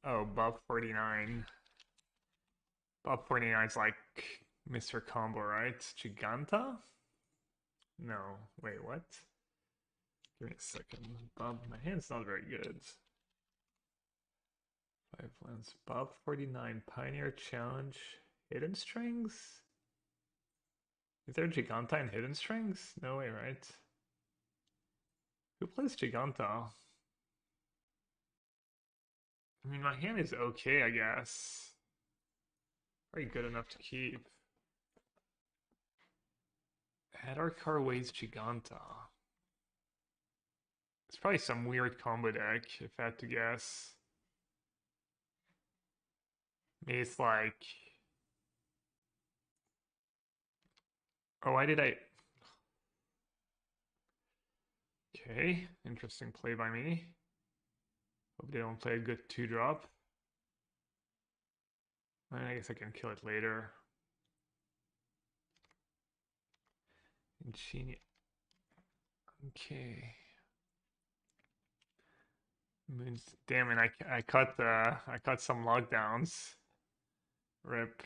Oh, Buff 49. Buff 49 is like Mr. Combo, right? Giganta? No. Wait, what? Give me a second. Bob, my hand's not very good. Five lands. Bob 49. Pioneer Challenge. Hidden Strings? Is there Giganta in Hidden Strings? No way, right? Who plays Giganta? I mean, my hand is okay, I guess. Very good enough to keep. Hadarkar weighs Giganta. It's probably some weird combo deck, if I had to guess. Maybe it's like... Oh, why did I... Okay, interesting play by me. Hope they don't play a good 2-drop. I guess I can kill it later. Ingenious. Okay. Moons. Damn it! I cut some lockdowns. Rip.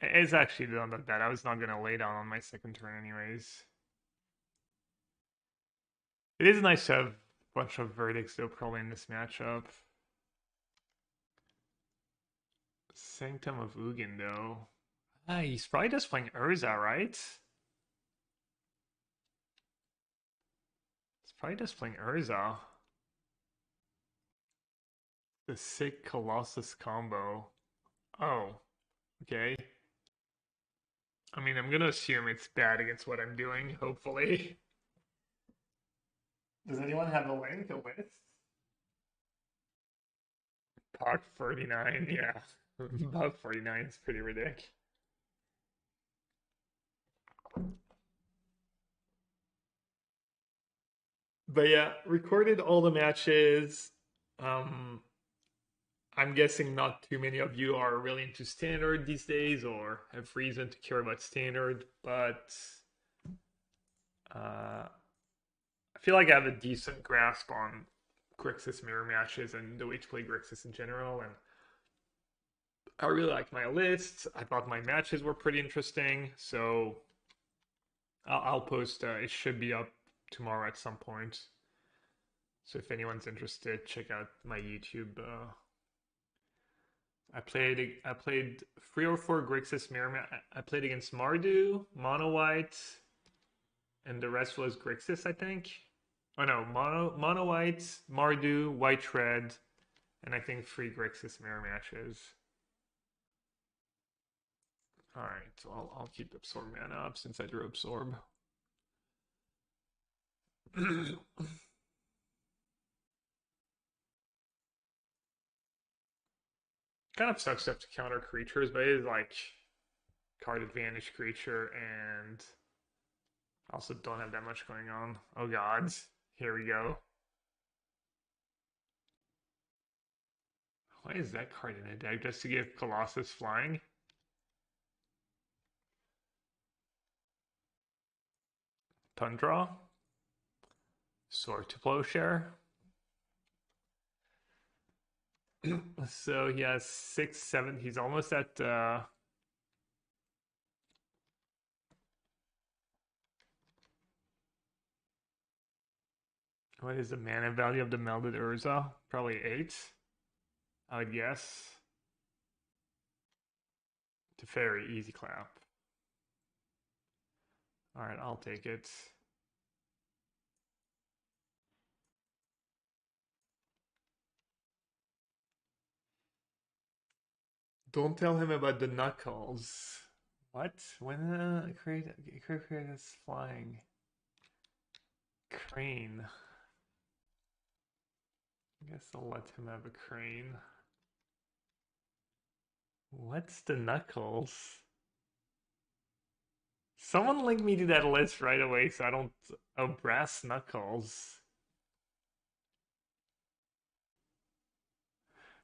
It's actually not that bad. I was not gonna lay down on my second turn anyways. It is nice to have a bunch of verdicts though, probably in this matchup. Sanctum of Ugin though. Ah, he's probably just playing Urza, right? He's probably just playing Urza. The sick Colossus combo. Oh, okay. I mean, I'm gonna assume it's bad against what I'm doing, hopefully. Does anyone have a link, a list? Park 49, yeah. About 49 is pretty ridiculous. But yeah, recorded all the matches. Um, I'm guessing not too many of you are really into standard these days or have reason to care about standard, but I feel like I have a decent grasp on Grixis mirror matches and the way to play Grixis in general, and I really like my list. I thought my matches were pretty interesting, so I'll post. It should be up tomorrow at some point. So if anyone's interested, check out my YouTube. I played 3 or 4 Grixis mirror. I played against Mardu, Mono White, and the rest was Grixis, I think. Oh no, Mono White, Mardu, White Red, and I think 3 Grixis mirror matches. All right, so I'll keep Absorb mana up since I drew Absorb. Kind of sucks to have to counter creatures, but it is like card advantage creature, and also don't have that much going on. Oh gods, here we go. Why is that card in a deck? Just to give Colossus flying? Tundra? Sword to Plowshare? So he has 6, 7. He's almost at what is the mana value of the Melded Urza? Probably 8, I would guess. Teferi, easy clap. Alright, I'll take it. Don't tell him about the knuckles. What? When create is flying. Crane. I guess I'll let him have a crane. What's the knuckles? Someone link me to that list right away so I don't... Oh, brass knuckles.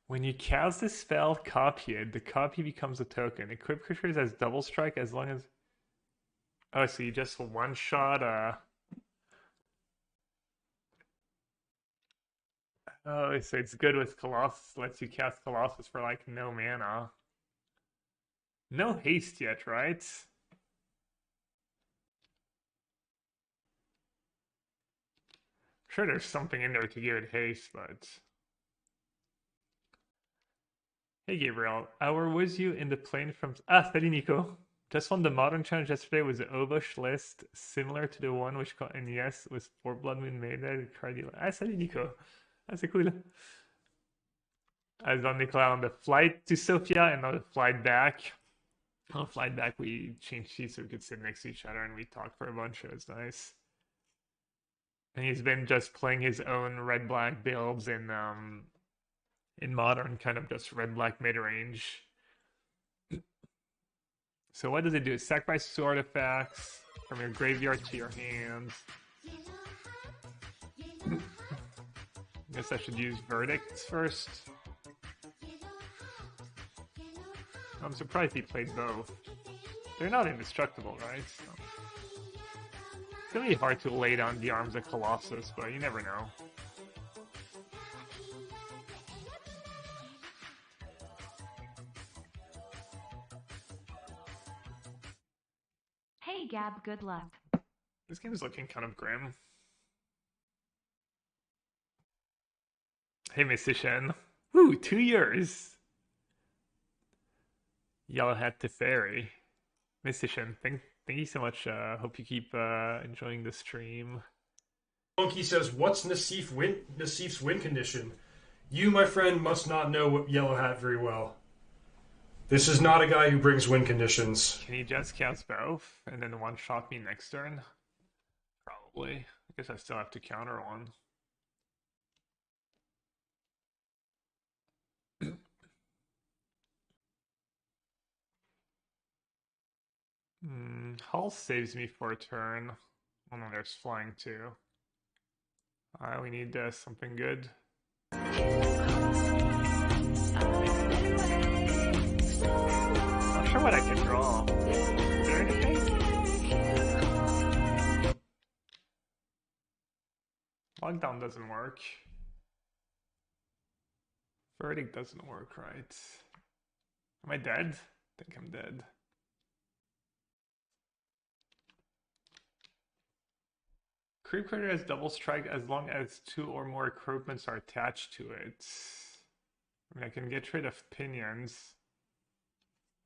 When you cast a spell, copy it. The copy becomes a token. Equip creatures as double strike as long as... Oh, so you just one-shot Oh, so it's good with Colossus. Lets you cast Colossus for like no mana. No haste yet, right? Sure, there's something in there to give it haste, but hey, Gabriel, I were with you in the plane from salut Nico. Just won the modern challenge yesterday with the Obosh list, similar to the one which caught in yes with 4 Blood Moon Maiden. Salut Nico. Ah, c'est cool. I was on Nicolas on the flight to Sofia and on the flight back. On the flight back, we changed seats so we could sit next to each other and we talked for a bunch. It was nice. And he's been just playing his own red black builds in modern, kind of just red black mid range. So what does it do? Sacrifice 2 artifacts from your graveyard to your hands. Guess I should use verdicts first. I'm surprised he played both. They're not indestructible, right? So. It's gonna be hard to lay down the arms of Colossus, but you never know. Hey Gab, good luck. This game is looking kind of grim. Hey, Mystician. Woo, 2 years. Yellowhat to Fairy. Mystician, thank you so much. Hope you keep enjoying the stream. Monkey says, "What's Nassif's win condition? You, my friend, must not know Yellowhat very well. This is not a guy who brings win conditions." Can he just cast both and then one-shot me next turn? Probably. I guess I still have to counter one. Hull saves me for a turn. Oh no, there's flying too. Alright, we need something good. Not sure what I can draw. Is there anything? Lockdown doesn't work. Verdict doesn't work, right? Am I dead? I think I'm dead. Creep Critter has double strike as long as 2 or more recruitments are attached to it. I mean, I can get rid of pinions.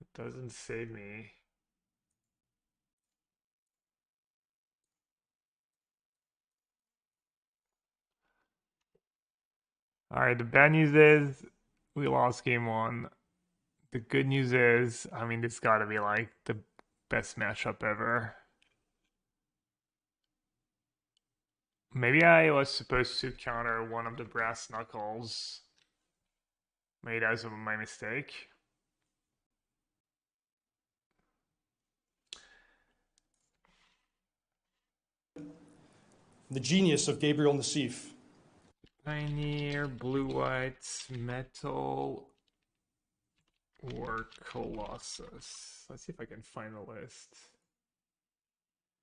It doesn't save me. Alright, the bad news is we lost game 1. The good news is, I mean, this gotta be like the best matchup ever. Maybe I was supposed to counter one of the brass knuckles. Maybe that was my mistake. The genius of Gabriel Nassif. Pioneer, blue-white, metal, or Colossus. Let's see if I can find the list.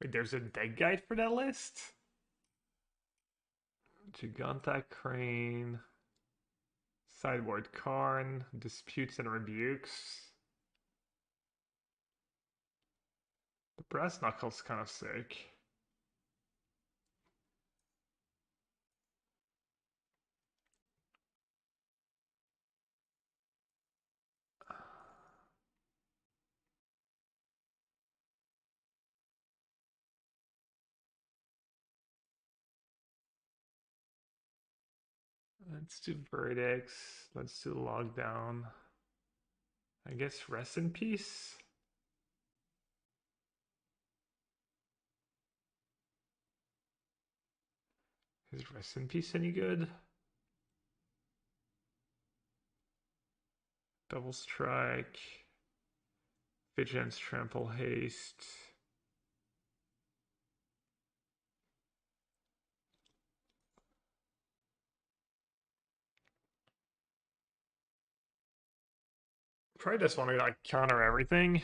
Wait, there's a deck guide for that list? Giganta Crane, Sideboard Karn, Disputes and Rebukes. The Brass Knuckle's kind of sick. Let's do verdicts. Let's do lockdown. I guess rest in peace. Is rest in peace any good? Double strike. Vigilance, trample, haste. Probably just want to like counter everything.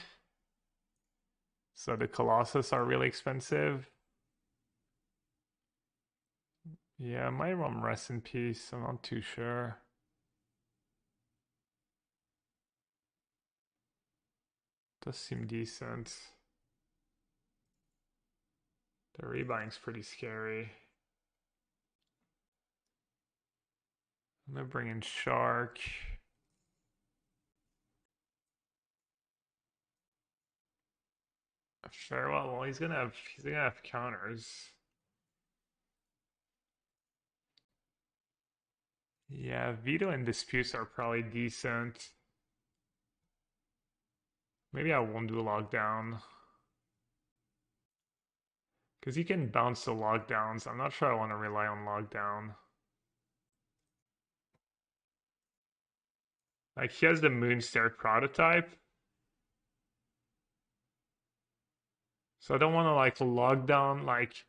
So the Colossus are really expensive. Yeah, my mom rest in peace. I'm not too sure. Does seem decent. The rebuying's pretty scary. I'm gonna bring in Shark. Farewell. Well, he's gonna have counters. Yeah, veto and disputes are probably decent. Maybe I won't do a lockdown. Because he can bounce the lockdowns. I'm not sure I want to rely on lockdown. Like, he has the Moonstare prototype. So I don't want to, like, lockdown, like,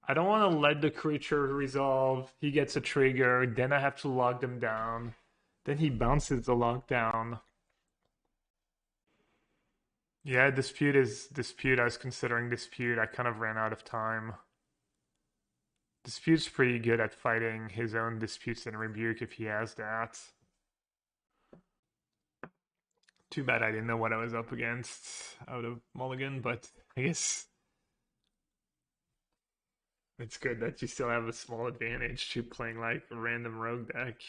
I don't want to let the creature resolve. He gets a trigger, then I have to lock them down. Then he bounces the lockdown. Yeah, dispute is dispute. I was considering dispute. I kind of ran out of time. Dispute's pretty good at fighting his own disputes and rebuke if he has that. Too bad I didn't know what I was up against out of Mulligan, but I guess it's good that you still have a small advantage to playing like a random rogue deck.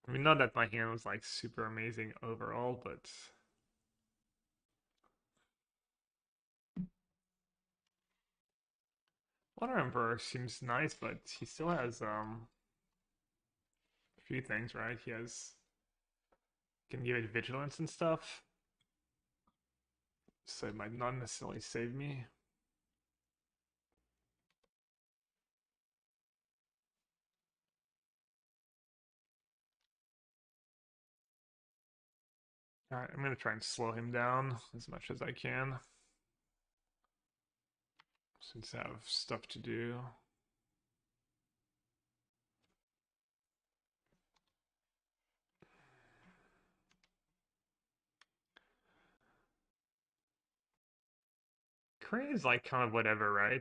I mean, not that my hand was like super amazing overall, but Water Emperor seems nice, but he still has a few things, right? He has can give it vigilance and stuff, so it might not necessarily save me. Alright, I'm gonna try and slow him down as much as I can, since I have stuff to do. Crane is like kind of whatever, right?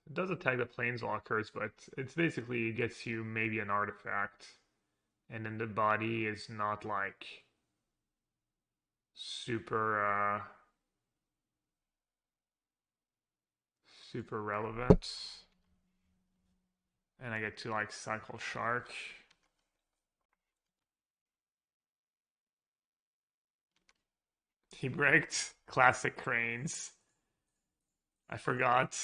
It does attack the planeswalkers, but it's basically it gets you maybe an artifact, and then the body is not like super super relevant. And I get to like cycle Shark. He bricked classic Cranes. I forgot.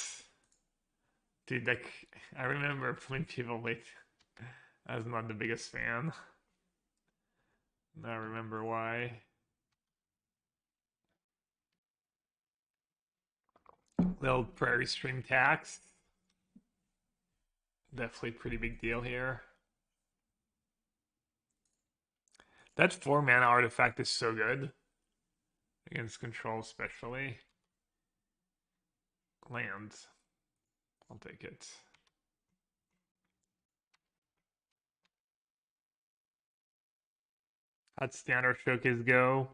Dude, like I remember when people like I was not the biggest fan. Now I remember why. Little Prairie Stream tax. Definitely pretty big deal here. That 4 mana artifact is so good. Against control, especially. Lands. I'll take it. How'd standard showcase go?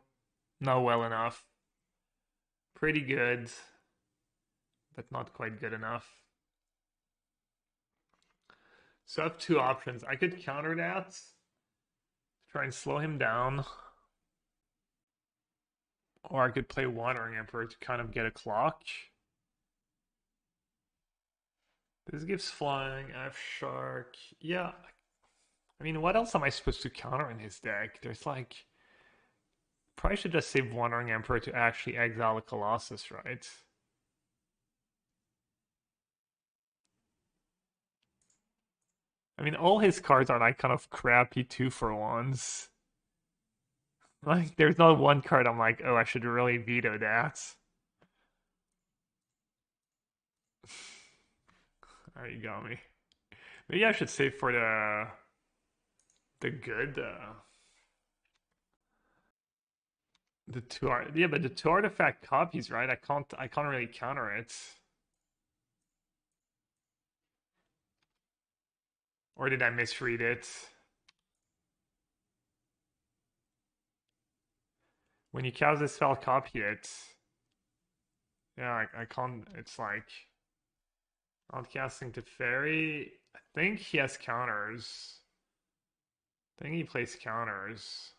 Not well enough. Pretty good, but not quite good enough. So I have two options. I could counter that, try and slow him down, or I could play Wandering Emperor to kind of get a clock. This gives flying, I have Shark. Yeah, I mean, what else am I supposed to counter in his deck? There's like... Probably should just save Wandering Emperor to actually exile a Colossus, right? I mean, all his cards are like kind of crappy 2-for-1s. Like, there's not one card I'm like, oh, I should really veto that. Alright, you got me. Maybe I should save for the good the two art yeah, but the two artifact copies, right? I can't really counter it. Or did I misread it? When you cast this spell, copy it. Yeah, I can't. It's like outcasting to fairy. think he has counters. I think he plays counters.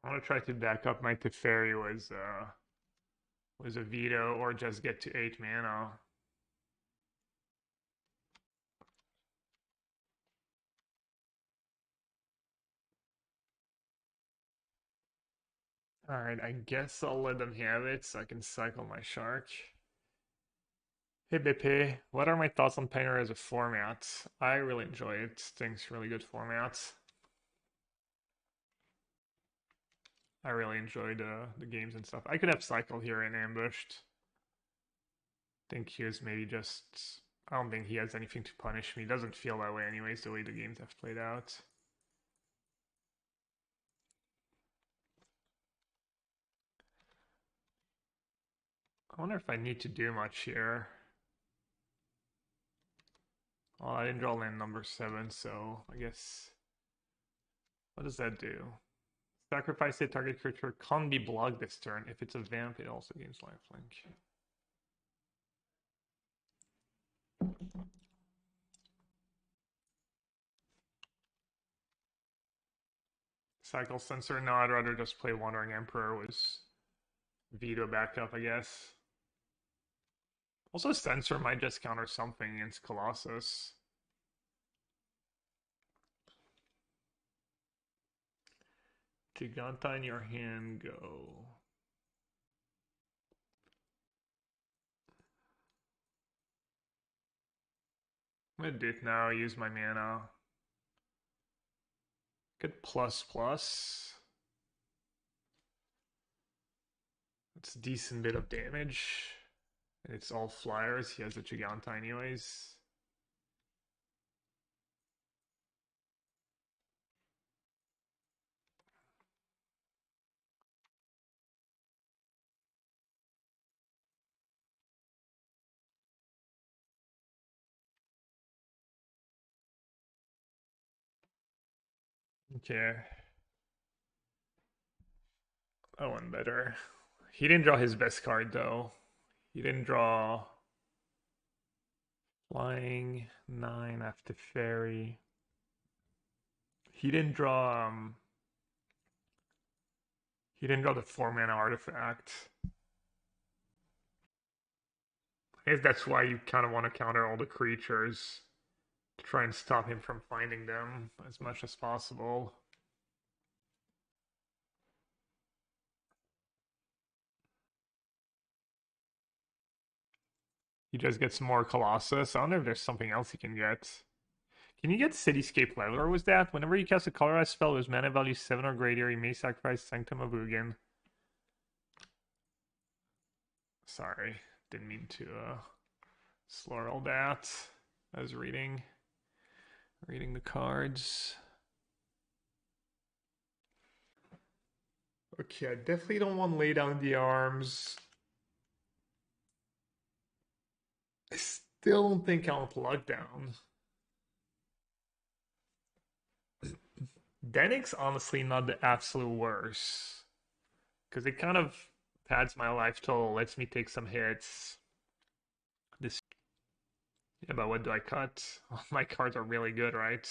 I want to try to back up my Teferi was a veto or just get to 8 mana. Alright, I guess I'll let them have it so I can cycle my shark. Hey BP, what are my thoughts on Painter as a format? I really enjoy it. Think it's really good format. I really enjoyed the games and stuff. I could have cycled here and ambushed. Think he was maybe just. I don't think he has anything to punish me. Doesn't feel that way, anyways, the way the games have played out. I wonder if I need to do much here. Well, I didn't draw land number 7, so I guess. What does that do? Sacrifice a target creature can't be blocked this turn. If it's a vamp, it also gains lifelink. Cycle Sensor? No, I'd rather just play Wandering Emperor was veto backup, I guess. Also, Sensor might just counter something against Colossus. Giganta in your hand, go. I'm gonna do it now, use my mana. Good plus plus. It's a decent bit of damage. And it's all flyers. He has a Giganta anyways. Okay. That one better. He didn't draw his best card though. He didn't draw Flying 9 after Fairy. He didn't draw he didn't draw the 4-mana artifact. I guess that's why you kind of want to counter all the creatures to try and stop him from finding them as much as possible. He just gets more Colossus. I wonder if there's something else he can get. Can you get Cityscape Leveler? Was that? Whenever you cast a colorized spell with mana value 7 or greater, you may sacrifice Sanctum of Ugin. Sorry, didn't mean to slur all that. I was reading the cards. Okay, I definitely don't want to lay down the arms. I still don't think I'll plug down. Dennick's honestly not the absolute worst. Because it kind of pads my life total, lets me take some hits. This, yeah, but what do I cut? My cards are really good, right?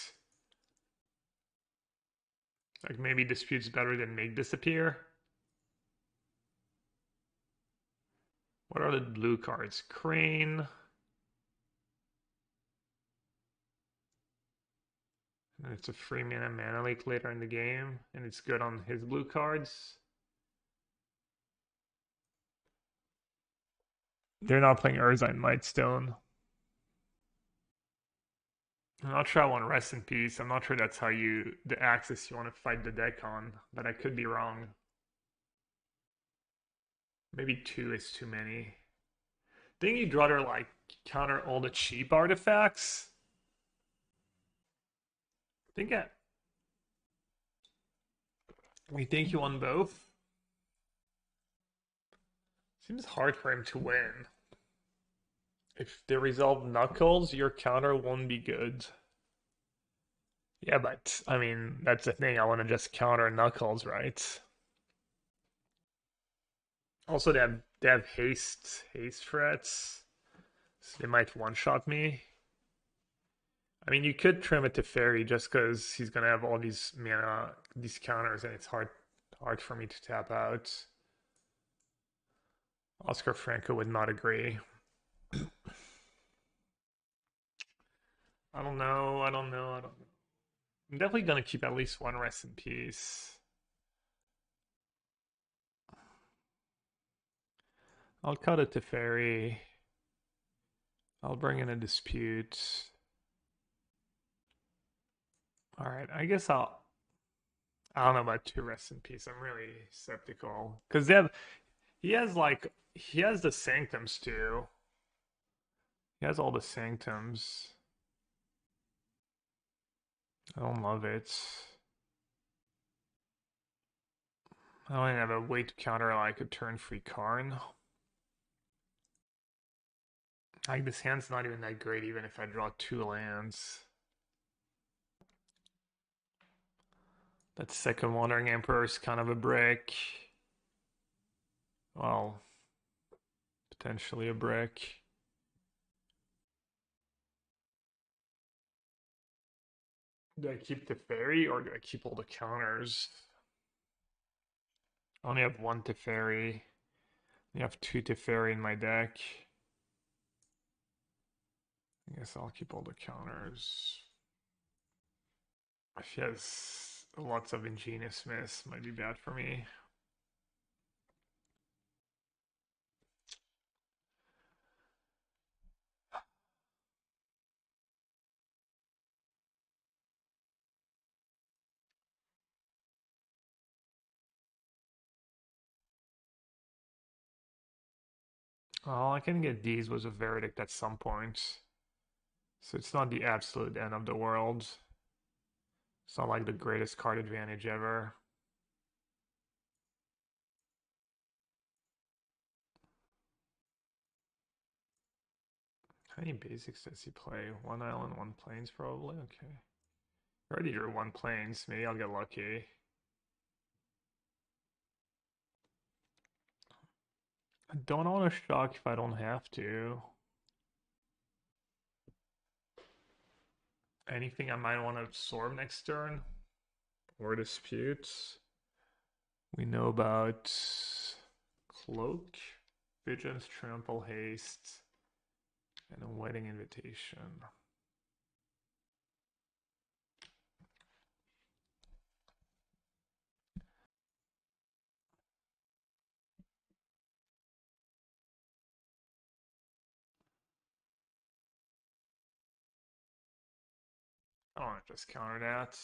Like maybe Dispute's better than Make Disappear. What are the blue cards? Crane. And it's a free mana leak later in the game, and it's good on his blue cards. They're not playing Urzine Mightstone. I'm not sure I want Rest in Peace. I'm not sure that's how the axis you want to fight the deck on, but I could be wrong. Maybe 2 is too many. Think you'd rather like counter all the cheap artifacts? Think it. We think you won both? Seems hard for him to win. If they resolve Knuckles, your counter won't be good. Yeah, but I mean, that's the thing. I want to just counter Knuckles, right? Also, they have haste threats, so they might one shot me. I mean, you could trim it to fairy just because he's gonna have all these mana, these counters, and it's hard for me to tap out. Oscar Franco would not agree. I don't know. I don't know. I don't know. I'm definitely gonna keep at least one rest in peace. I'll cut it to fairy. I'll bring in a dispute. All right, I guess I don't know about two rest in peace. I'm really skeptical because he has the sanctums too. He has all the sanctums. I don't love it. I don't have a way to counter like a turn-free Karn. Like this hand's not even that great even if I draw two lands. That second Wandering Emperor is kind of a brick. Well, potentially a brick. Do I keep the fairy or do I keep all the counters? I only have one Teferi. I have two Teferi in my deck. I guess I'll keep all the counters. If he has lots of Ingenious Miss, might be bad for me. All I can get these was a verdict at some point. So it's not the absolute end of the world. It's not like the greatest card advantage ever. How many basics does he play? One island, one plains, probably? Okay. I already drew one plains. Maybe I'll get lucky. I don't want to shock if I don't have to. Anything I might want to absorb next turn? Or dispute? We know about Cloak, Vigilance, Trample, Haste, and a Wedding Invitation. I don't want to just counter that.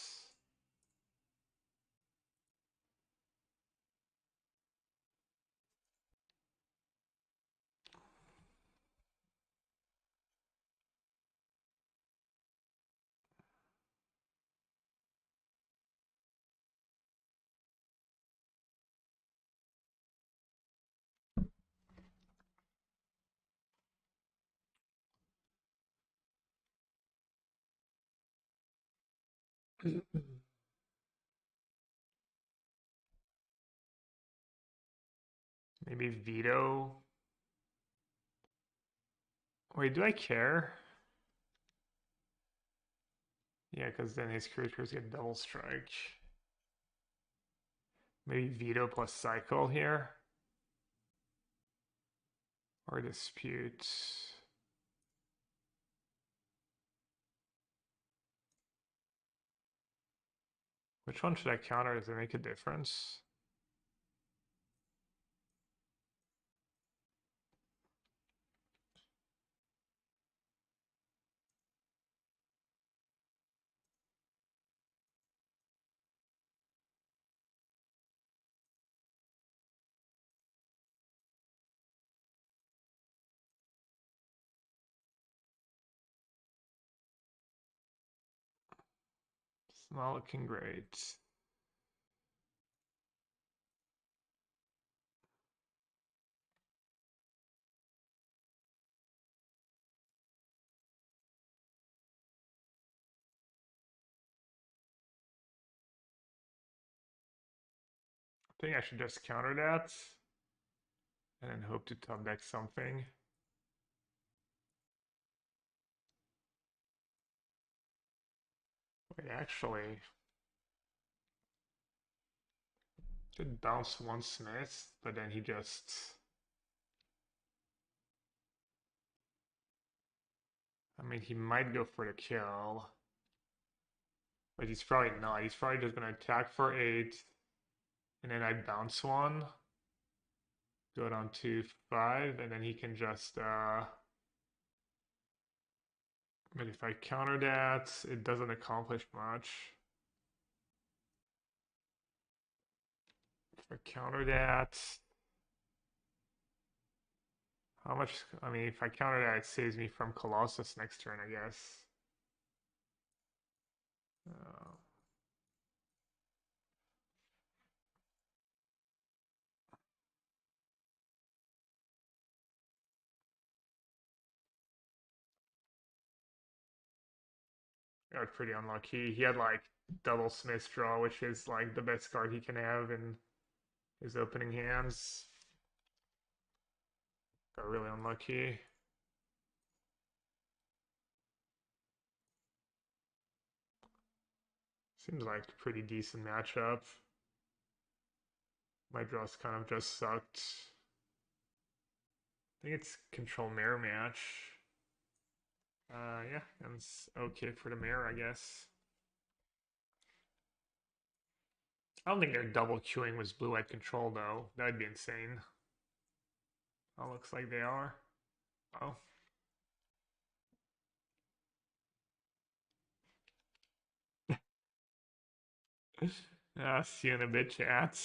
Maybe veto. Wait, do I care? Yeah, because then his creatures get double strike. Maybe veto plus cycle here. Or dispute. Which one should I counter? Does it make a difference? It's not looking great. I think I should just counter that. And then hope to top deck something. Wait, actually, did bounce one Smith, but then he just... I mean, he might go for the kill. But he's probably not. He's probably just going to attack for 8. And then I bounce one. Go down to 5. And then he can just... But if I counter that, it doesn't accomplish much. If I counter that... How much... I mean, if I counter that, it saves me from Colossus next turn, I guess. Got pretty unlucky. He had like double Smith draw, which is like the best card he can have in his opening hands. Got really unlucky. Seems like a pretty decent matchup. My draws kind of just sucked. I think it's control mirror match. Yeah, and it's okay for the mirror, I guess. I don't think they're double queuing with blue-white control, though. That'd be insane. Oh, looks like they are. Oh. See you in a bit, chat.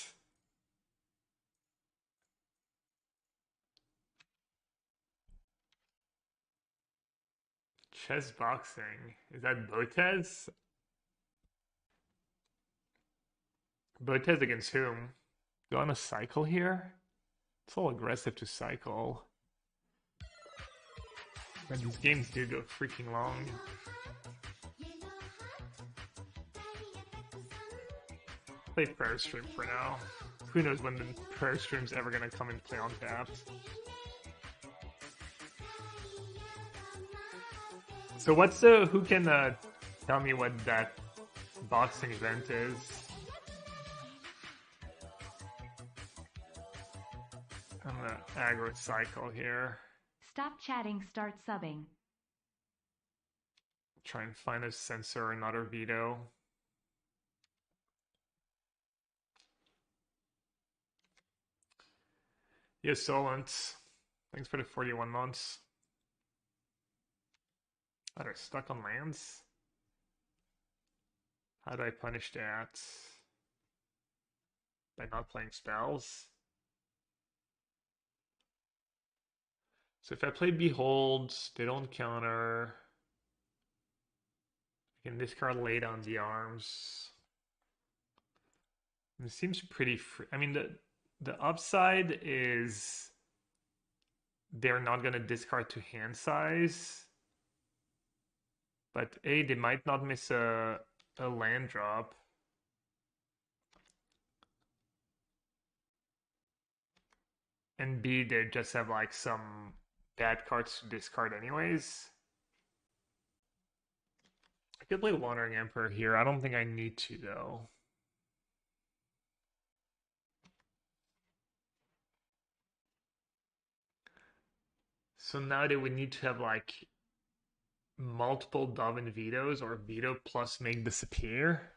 Chess boxing. Is that Botez? Botez against whom? Go on a cycle here? It's all aggressive to cycle. But these games do go freaking long. Play Prayer Stream for now. Who knows when the Prayer Stream's ever gonna come and play on tapped. So what's the... Who can tell me what that boxing event is? I'm gonna aggro cycle here. Stop chatting, start subbing. Try and find a censor or another veto. Yes, Solent. Thanks for the 41 months. Oh, they're stuck on lands? How do I punish that? By not playing spells? So if I play Behold, they don't counter. I can discard Lay Down the Arms. It seems pretty free. I mean, the upside is they're not going to discard to hand size. But A, they might not miss a land drop. And B, they just have like some bad cards to discard anyways. I could play Wandering Emperor here. I don't think I need to though. So now that we need to have like multiple Dovin vetoes or veto plus make disappear.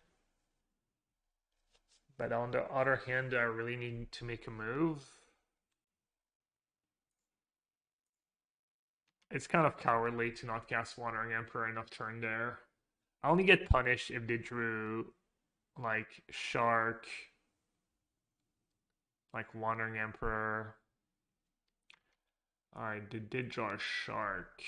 But on the other hand, do I really need to make a move? It's kind of cowardly to not cast Wandering Emperor enough turn there. I only get punished if they drew like Shark, like Wandering Emperor. Alright, they did draw a Shark.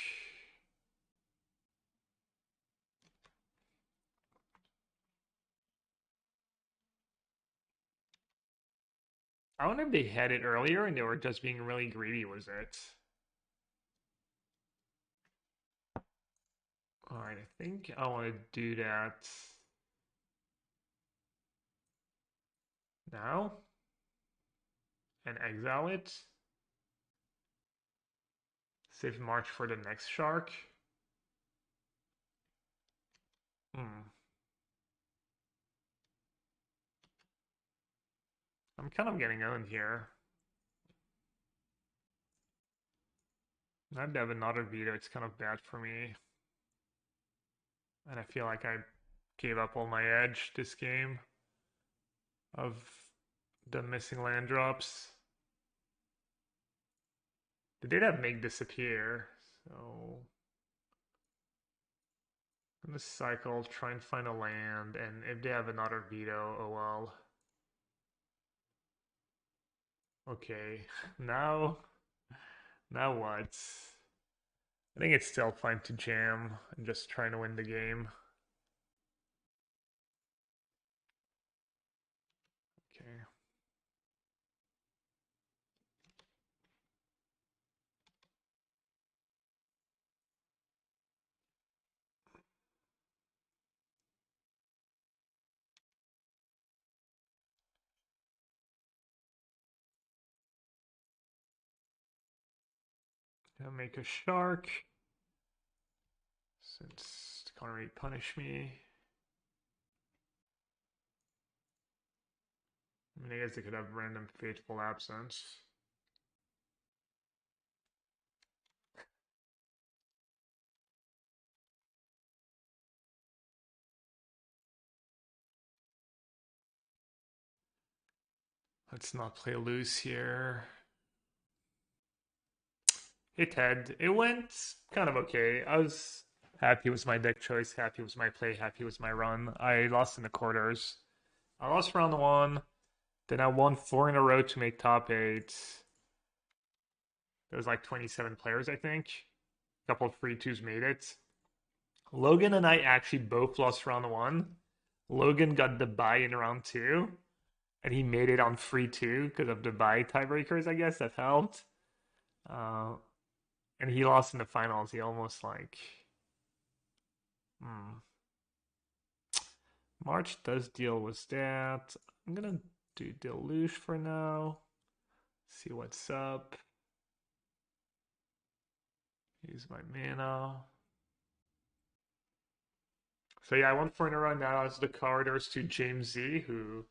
I wonder if they had it earlier and they were just being really greedy, was it? Alright, I think I want to do that now and exile it. Save March for the next shark. Hmm. I'm kind of getting owned here. I have to have another veto. It's kind of bad for me. And I feel like I gave up all my edge this game of the missing land drops. They did have make disappear, so I'm gonna cycle, try and find a land, and if they have another veto, oh well. Okay, now what? I think it's still fine to jam and just trying to win the game. Okay. Gonna make a shark. Since it can't really punish me. I mean, I guess they could have random fateful absence. Let's not play loose here. Hey Ted, it went kind of okay. I was happy with my deck choice, happy with my play, happy with my run. I lost in the quarters. I lost round one, then I won four in a row to make top eight. There was like 27 players, I think. A couple of free twos made it. Logan and I actually both lost round one. Logan got the bye in round two, and he made it on free two because of the bye tiebreakers, I guess that helped. And he lost in the finals. He almost like. March does deal with that. I'm gonna do Deluge for now. See what's up. Use my mana. So yeah, I won 4 in a row now as the corridors to James Z, who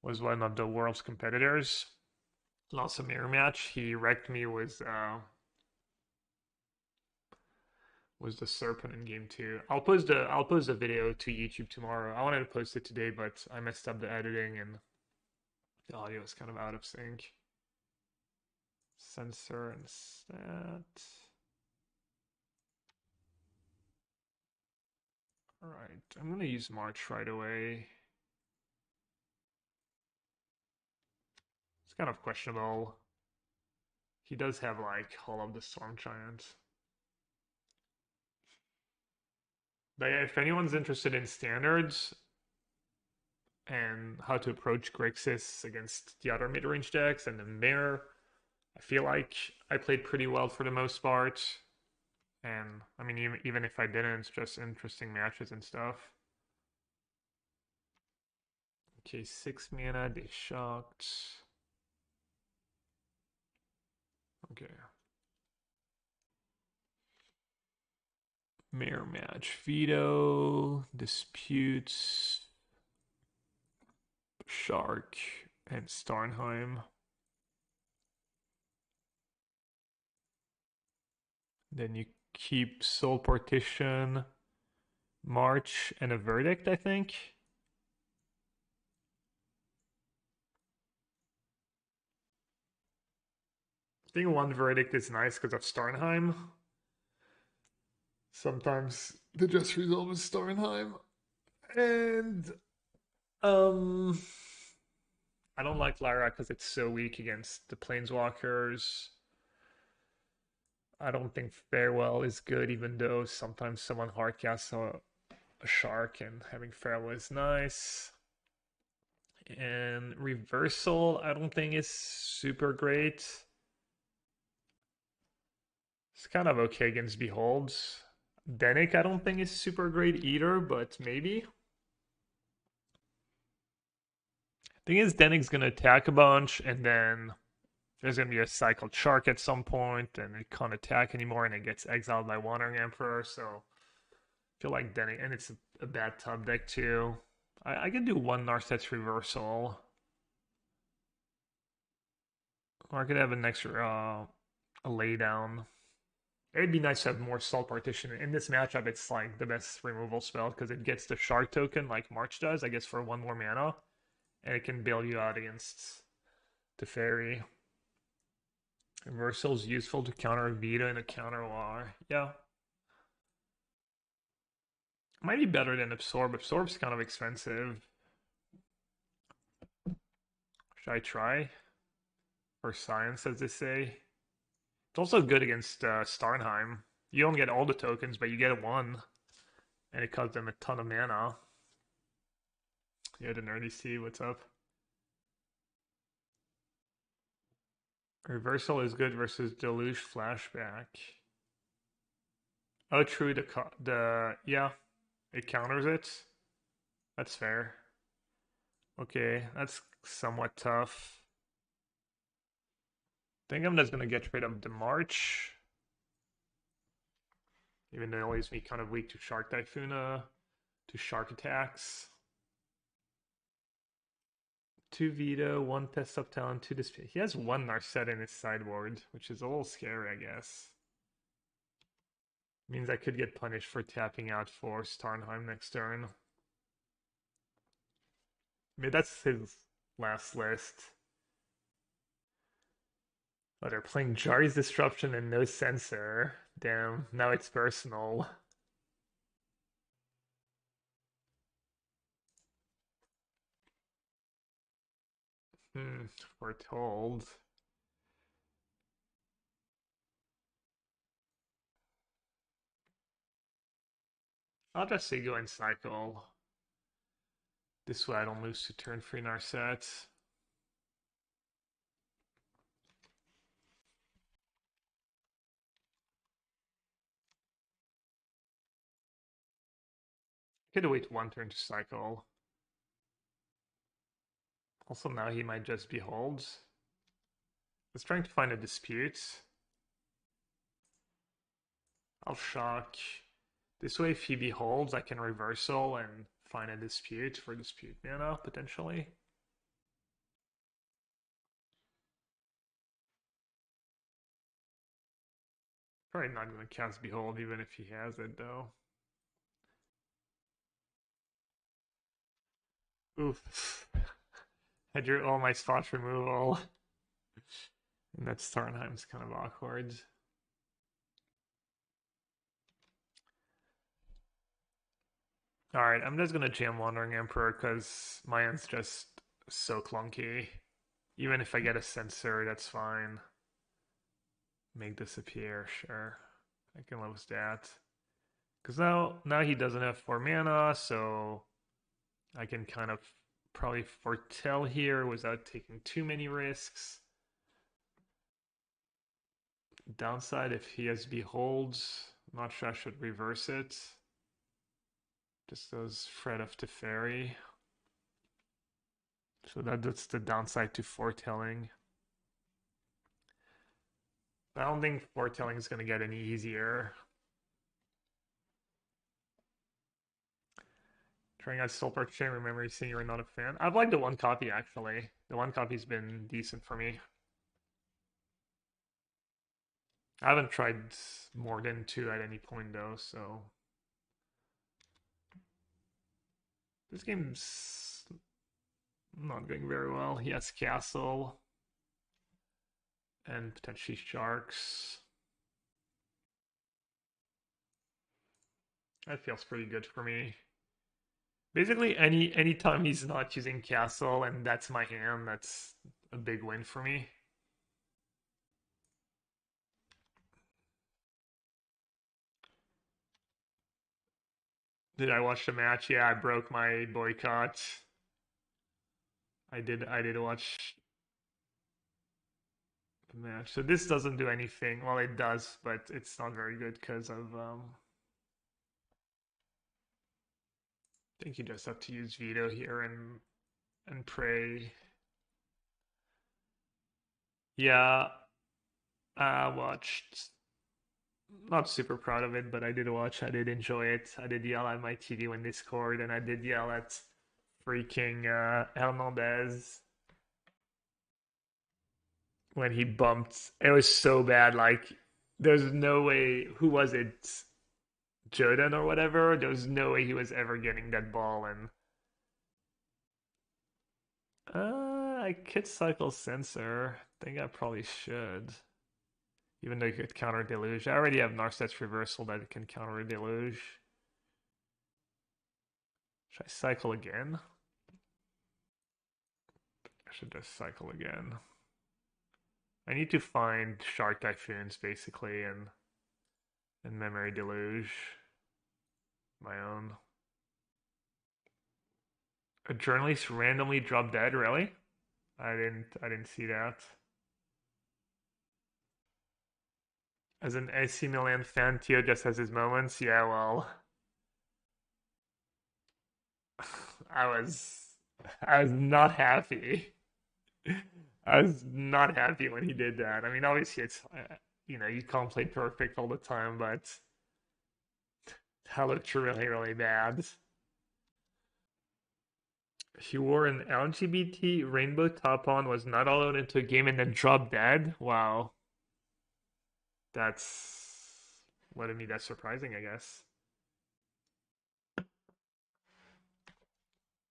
was one of the world's competitors. Lost a mirror match. He wrecked me with the serpent in game 2. I'll post the video to YouTube tomorrow. I wanted to post it today, but I messed up the editing and the audio is kind of out of sync. Censor and stat. Alright, I'm gonna use March right away. It's kind of questionable. He does have like Hall of the Storm Giant. But yeah, if anyone's interested in standards and how to approach Grixis against the other mid-range decks and the mirror, I feel like I played pretty well for the most part. And I mean, even if I didn't, it's just interesting matches and stuff. Okay, 6 mana, they shocked. Okay. Mirror match, veto, disputes, Shark, and Starnheim. Then you keep Soul Partition, March, and a Verdict, I think. I think one Verdict is nice because of Starnheim. Sometimes the just result is Starnheim. And I don't like Lyra because it's so weak against the Planeswalkers. I don't think Farewell is good, even though sometimes someone hardcasts a shark and having Farewell is nice. And Reversal, I don't think is super great. It's kind of okay against Beholds. Denick, I don't think is super great either, but maybe. Thing is, Denick's gonna attack a bunch, and then There's gonna be a cycled shark at some point, and it can't attack anymore, and it gets exiled by Wandering Emperor. So I feel like then, and it's a bad top deck too. I can do one Narset's reversal, or I could have an extra a laydown. It'd be nice to have more Salt Partition. In this matchup, it's like the best removal spell because it gets the Shark token like March does, I guess, for one more mana, and it can bail you out against the Fairy. Reversal is useful to counter Vita and a counter war. Yeah. Might be better than Absorb. Absorb's kind of expensive. Should I try? Or Science, as they say. It's also good against Starnheim. You don't get all the tokens, but you get one. And it costs them a ton of mana. Yeah, the nerdy see what's up. Reversal is good versus Deluge Flashback. Oh, true. Yeah, it counters it. That's fair. Okay, that's somewhat tough. I think I'm just gonna get rid of the March. Even though it leaves me kind of weak to Shark Typhoon, to Shark attacks. 2 Vita, 1 Pest Up Talon, 2 Display. He has 1 Narset in his sideboard, which is a little scary, I guess. Means I could get punished for tapping out for Starnheim next turn. I mean, that's his last list. Oh, they're playing Jari's Disruption and no Censor. Damn, now it's personal. Foretold. I'll just say go and cycle. This way I don't lose to turn 3 Narset. Could wait 1 turn to cycle. Also now he might just behold. Let's trying to find a dispute. I'll shock. This way if he beholds, I can reversal and find a dispute for dispute mana, potentially. Probably not going to cast behold even if he has it though. Oof. I drew all my spot removal. And that Starnheim's kind of awkward. Alright, I'm just gonna jam Wandering Emperor because my end's just so clunky. Even if I get a Censor, that's fine. Make disappear, sure. I can live with that. Because now he doesn't have 4 mana, so I can kind of probably foretell here without taking too many risks. Downside, if he has beholds, I'm not sure I should reverse it. Just those Fret of Teferi. So that's the downside to foretelling. I don't think foretelling is going to get any easier. Trying out Soul Park Chain, remember you saying you're not a fan? I've liked the 1 copy actually. The 1 copy's been decent for me. I haven't tried more than 2 at any point though, so this game's not going very well. He has Castle and potentially Sharks. That feels pretty good for me. Basically, any time he's not using Castle and that's my hand, that's a big win for me. Did I watch the match? Yeah, I broke my boycott. I did watch the match. So this doesn't do anything. Well, it does, but it's not very good because of I think you just have to use veto here and pray. Yeah, I watched. Not super proud of it, but I did watch. I did enjoy it. I did yell at my TV when they scored, and I did yell at freaking Hernandez when he bumped. It was so bad. Like, there's no way. Who was it? Jordan or whatever. There was no way he was ever getting that ball. And I could cycle sensor. I think I probably should. Even though you could counter deluge. I already have Narset's reversal that can counter deluge. Should I cycle again? I should just cycle again. I need to find Shark Typhoons basically and Memory Deluge. My own. A journalist randomly dropped dead, really? I didn't see that. As an AC Milan fan, Tio just has his moments. Yeah, well, I was I was not happy. I was not happy when he did that. I mean, obviously it's you can't play perfect all the time, but that looked really, really bad. He wore an LGBT rainbow top on, was not allowed into a game, and then dropped dead. Wow, that's what I mean. That's surprising, I guess.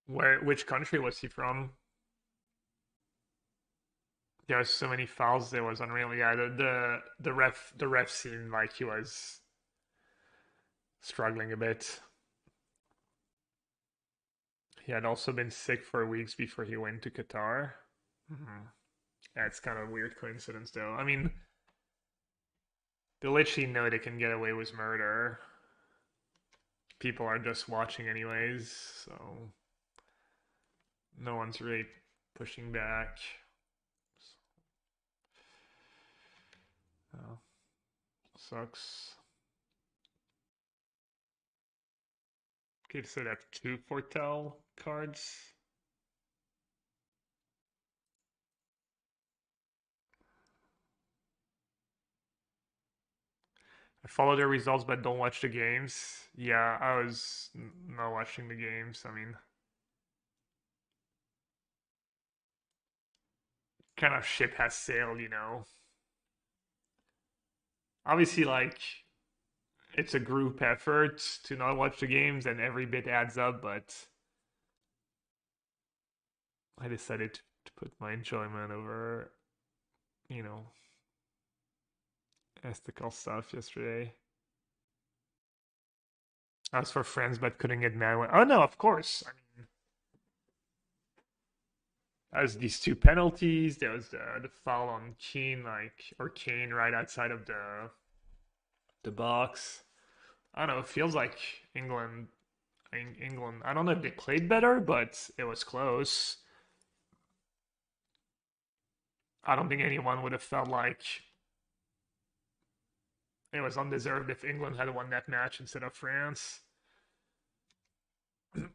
Which country was he from? There were so many fouls. There was unreal. Yeah, the ref seemed like he was struggling a bit. He had also been sick for weeks before he went to Qatar. Mhm. Yeah, it's kind of a weird coincidence, though. I mean, they literally know they can get away with murder. People are just watching anyways, so no one's really pushing back. Oh, sucks. Okay, so that's two Fortel cards. I follow their results but don't watch the games. Yeah, I was not watching the games. I mean, kind of ship has sailed. Obviously, like, it's a group effort to not watch the games and every bit adds up, but I decided to put my enjoyment over, you know, ethical stuff yesterday. I was for friends but couldn't get mad. Oh no, of course. I mean, as these two penalties. There was the foul on Keane, or Kane right outside of the box. I don't know. It feels like England. England. I don't know if they played better, but it was close. I don't think anyone would have felt like it was undeserved if England had won that match instead of France. I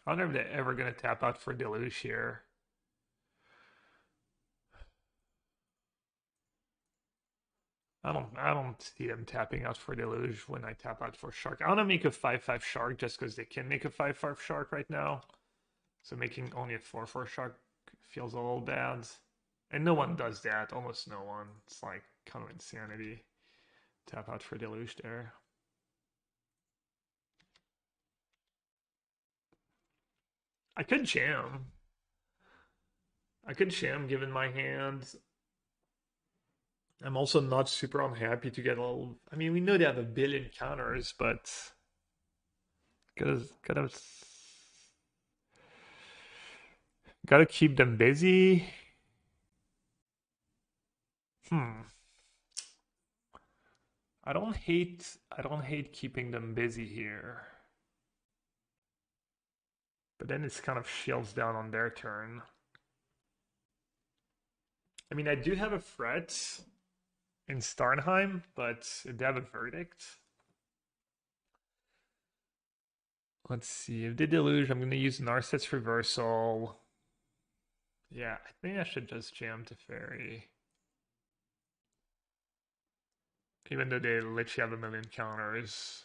wonder if they're ever going to tap out for Deluge here. I don't see them tapping out for Deluge when I tap out for Shark. I want to make a 5/5 Shark just because they can make a 5/5 Shark right now. So making only a 4/4 Shark feels a little bad. And no one does that. Almost no one. It's like kind of insanity. Tap out for Deluge there. I could jam. I could jam given my hand. I'm also not super unhappy to get a little. I mean, we know they have a billion counters, but gotta gotta keep them busy. Hmm. I don't hate keeping them busy here. But then it's kind of shields down on their turn. I mean, I do have a threat in Starnheim, but they have a verdict. Let's see. If they deluge, I'm going to use Narset's reversal. Yeah, I think I should just jam to Fairy. Even though they literally have a million counters.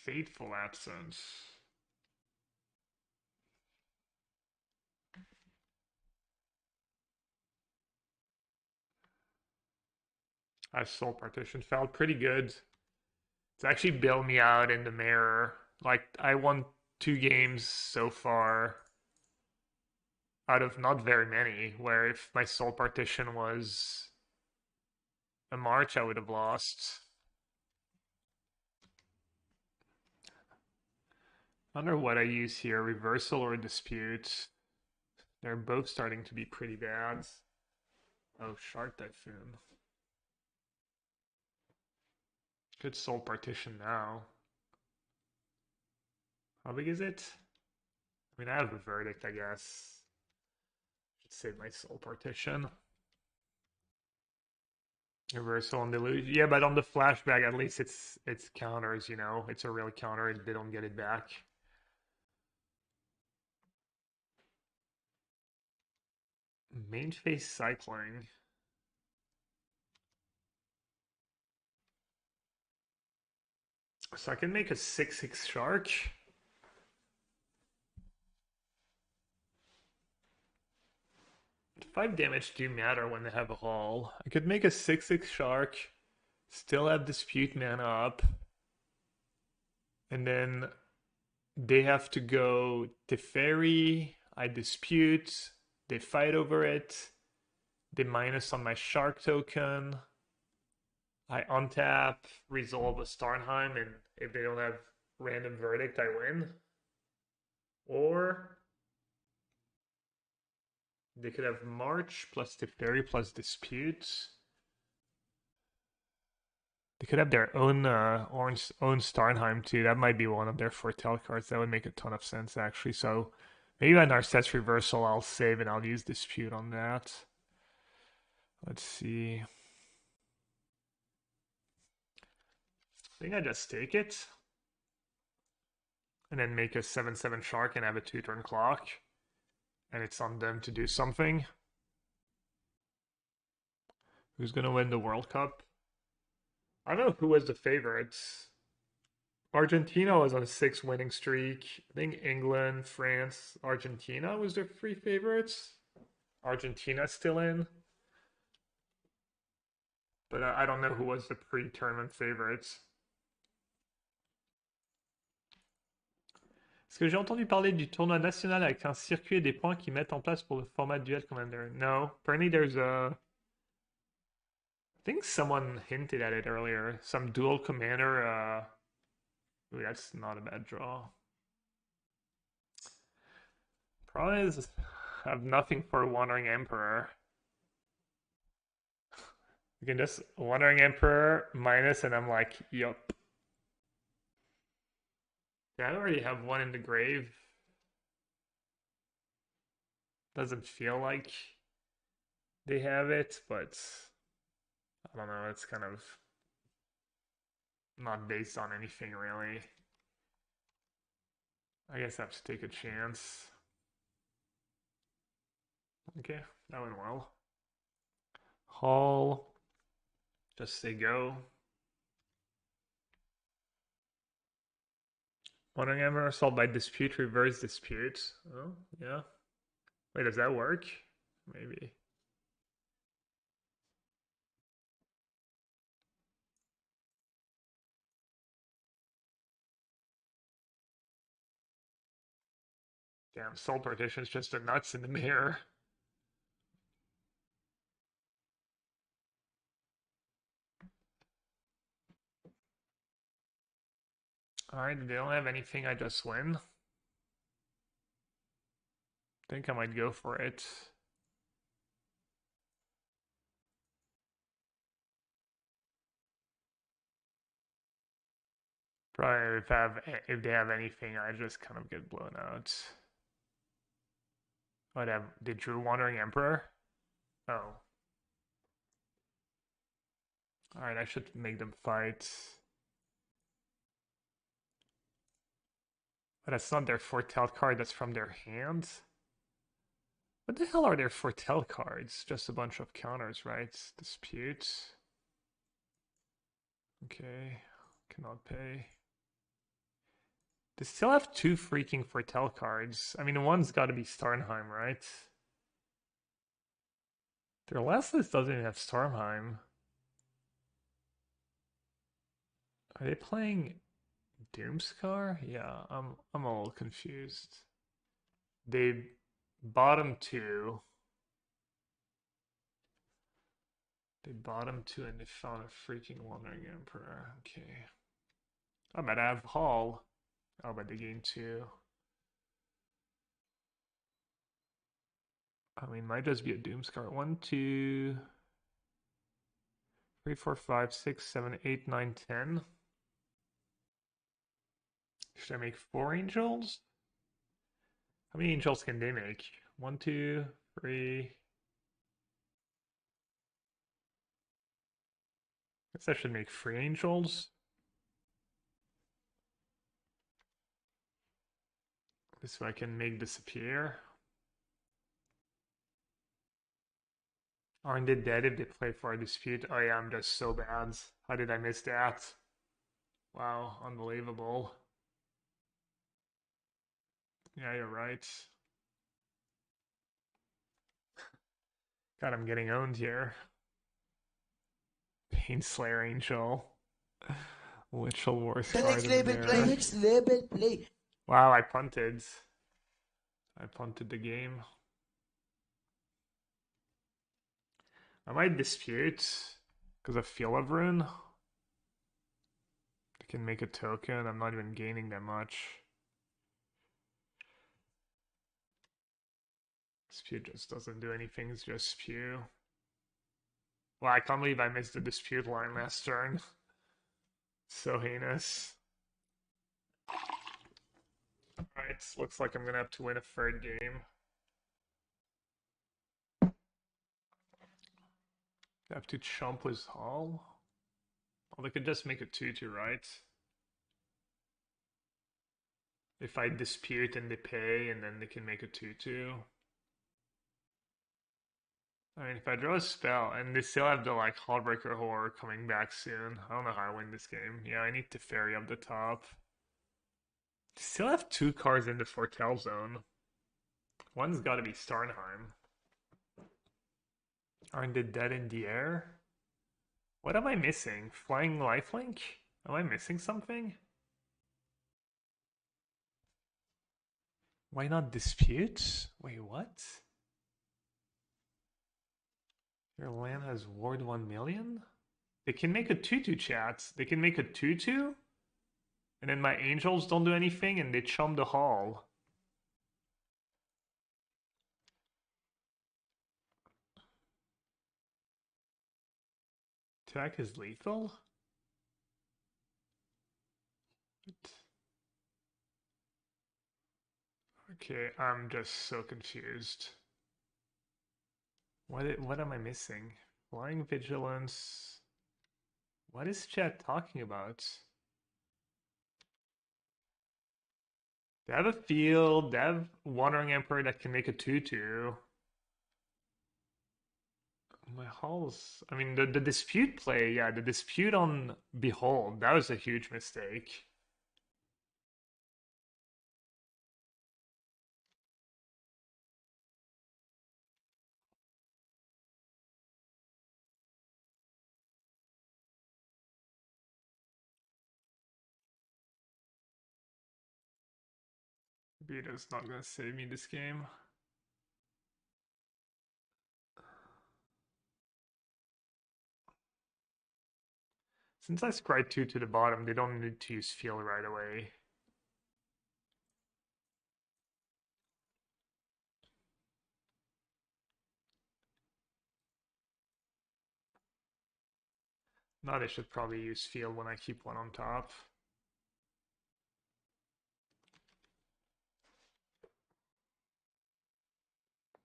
Fateful Absence. I Soul Partition felt pretty good. It's actually bailed me out in the mirror. Like, I won 2 games so far out of not very many, where if my Soul Partition was a March, I would have lost. I wonder what I use here, Reversal or Dispute. They're both starting to be pretty bad. Oh, Shark Typhoon. Good Soul Partition now. How big is it? I mean, I have a Verdict, I guess. Should save my Soul Partition. Reversal on Deluge. Yeah, but on the flashback, at least it's counters, you know? It's a real counter, they don't get it back. Main phase cycling. So I can make a 6/6 shark. 5 damage do matter when they have a haul. I could make a 6/6 shark, still have dispute mana up, and then they have to go Teferi, I dispute, they fight over it, they minus on my shark token, I untap, resolve a Starnheim, and if they don't have random verdict, I win. Or they could have March plus Teferi plus dispute. They could have their own own Starnheim too. That might be one of their foretell cards. That would make a ton of sense actually. So maybe on Narset's reversal, I'll save and I'll use dispute on that. Let's see. I think I just take it and then make a 7/7 shark and have a 2-turn clock, and it's on them to do something. Who's gonna win the World Cup? I don't know who was the favorites. Argentina was on a 6 winning streak. I think England, France, Argentina was their 3 favorites. Argentina's still in. But I don't know who was the pre-tournament favorites. Est-ce que j'ai entendu parler du tournoi national avec un circuit et des points qu'ils mettent en place pour le format Duel Commander? No. Apparently there's a... I think someone hinted at it earlier. Some dual commander... Ooh, that's not a bad draw. Problem is, I have nothing for Wandering Emperor. You can just Wandering Emperor minus, and I'm like, yup. Yeah, I already have one in the grave. Doesn't feel like they have it, but I don't know. It's kind of not based on anything really. I guess I have to take a chance. Okay, that went well. Haul. Just say go. Wandering Emperor solved by dispute, reverse dispute. Oh, yeah. Wait, does that work? Maybe. Damn, Soul Partition is just a nuts in the mirror. Alright, they don't have anything, I just win. Think I might go for it. Probably if they have anything, I just kind of get blown out. What have they drew Wandering Emperor? Oh. Alright, I should make them fight. But that's not their foretell card, that's from their hand. What the hell are their foretell cards? Just a bunch of counters, right? Dispute. Okay, cannot pay. They still have two freaking foretell cards. I mean, one's got to be Starnheim, right? Their last list doesn't even have Stormheim. Are they playing Doomscar? Yeah, I'm a little confused. They bottom two. They bottom two and they found a freaking Wandering Emperor. Okay. I might have Hall. Oh, but they gain two. I mean, might just be a Doomscar. 1, 2, 3, 4, 5, 6, 7, 8, 9, 10. Should I make 4 angels? How many angels can they make? 1, 2, 3. Guess I should make 3 angels. This way I can make disappear. Aren't they dead if they play for a dispute? Oh yeah, I'm just so bad. How did I miss that? Wow, unbelievable. Yeah, you're right. God, I'm getting owned here. Painslayer Angel. Literal worst The card next of the level play, mirror. next level play. Wow, I punted. I punted the game. I might dispute because of Feel of Rune. I can make a token. I'm not even gaining that much. Dispute just doesn't do anything. It's just spew. Well, I can't believe I missed the dispute line last turn. So heinous. Alright, looks like I'm gonna have to win a third game. I have to chump with Hall. Well, they could just make a 2-2, right? If I dispute and they pay, and then they can make a 2-2. I mean, if I draw a spell, and they still have the, like, Heartbreaker Horror coming back soon. I don't know how I win this game. Yeah, I need to ferry up the top. Still have 2 cards in the Foretell Zone. One's gotta be Starnheim. Aren't they dead in the air? What am I missing? Flying Lifelink? Am I missing something? Why not dispute? Wait, what? Your land has ward 1 million? They can make a 2-2 chat. They can make a 2-2? And then my angels don't do anything and they chum the hall. Attack is lethal? What? Okay, I'm just so confused. What am I missing? Flying Vigilance. What is chat talking about? They have a field, they have Wandering Emperor that can make a 2-2. My halls. I mean, the dispute play, yeah, the dispute on Behold, that was a huge mistake. Vito's not gonna save me this game. Since I scry 2 to the bottom, they don't need to use Feel right away. Now they should probably use Feel when I keep one on top.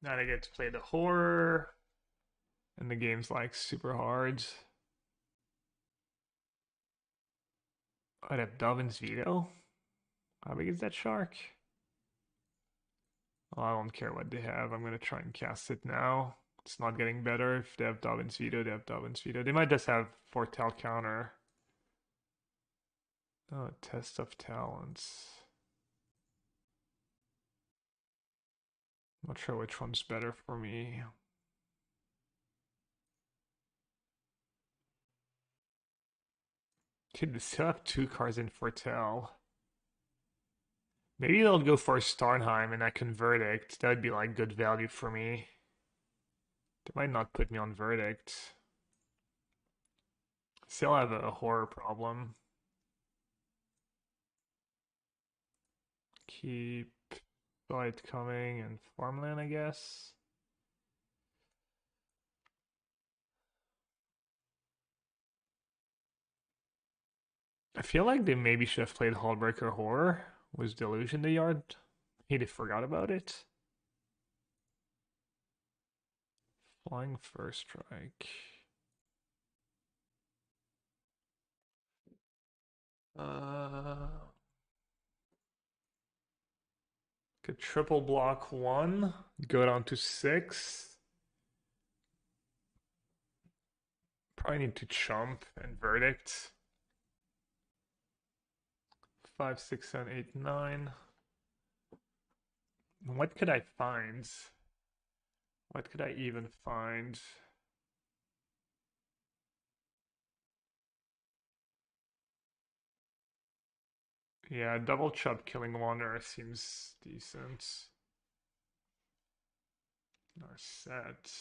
Now I get to play the horror. And the game's like super hard. I'd have Dovin's Veto. How big is that shark? Oh, I don't care what they have. I'm gonna try and cast it now. It's not getting better. If they have Dobbin's Veto, they have Dobbin's Veto. They might just have Foretell counter. Oh, Test of Talents. Not sure which one's better for me. Dude, they still have two cards in Foretell. Maybe they'll go for Starnheim and I can Verdict. That would be like good value for me. They might not put me on Verdict. Still have a horror problem. Keep Light coming and Farmland, I guess. I feel like they maybe should have played Hullbreaker Horror. Was Delusion the yard? He forgot about it. Flying First Strike. Could triple block one, go down to six. Probably need to chump and Verdict. 5, 6, 7, 8, 9. What could I find? What could I even find? Yeah, double chop killing Wanderer seems decent. Narset.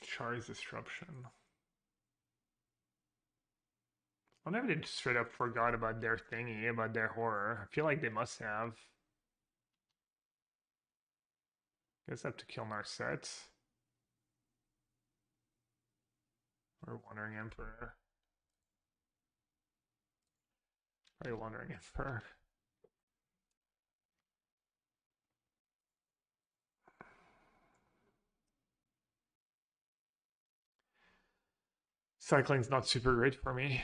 Char's Disruption. I wonder if they straight up forgot about their thingy, about their horror. I feel like they must have. Guess I have to kill Narset. Or Wandering Emperor. Probably Wandering Emperor. Cycling's not super great for me.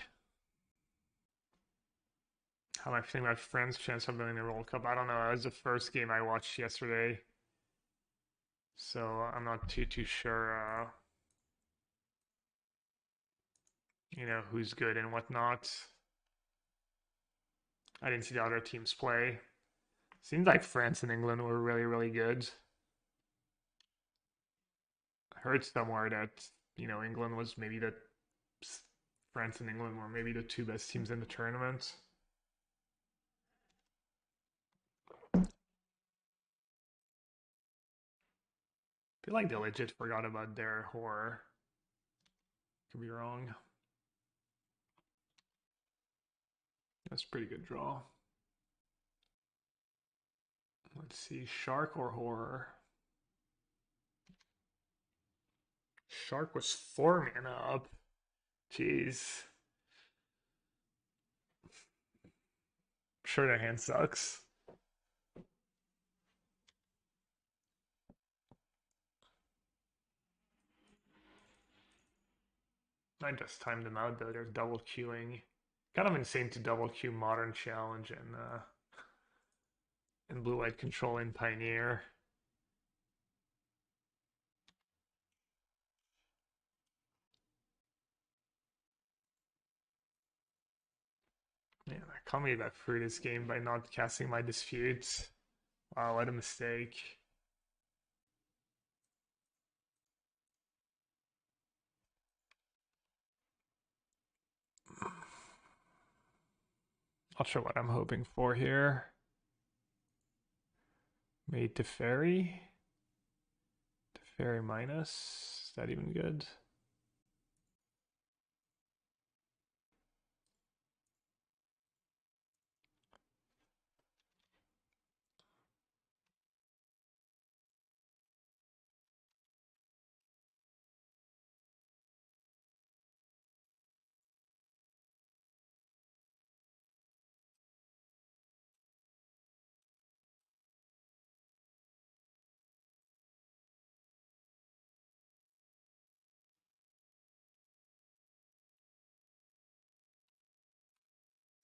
How am I feeling about friends' chance of winning the World Cup? I don't know. It was the first game I watched yesterday. So I'm not too sure, who's good and whatnot. I didn't see the other teams play. Seems like France and England were really good. I heard somewhere that, England was maybe France and England were maybe the two best teams in the tournament. I feel like they legit forgot about their horror. Could be wrong. That's a pretty good draw. Let's see, Shark or Horror? Shark was 4 mana up. Jeez. Sure, their hand sucks. I just timed them out though. They're double queuing. Kind of insane to double queue Modern Challenge and Blue White Control in Pioneer. Man, I can't believe I threw this game by not casting my disputes. Wow, what a mistake. Not sure what I'm hoping for here. Made Teferi. Teferi minus. Is that even good?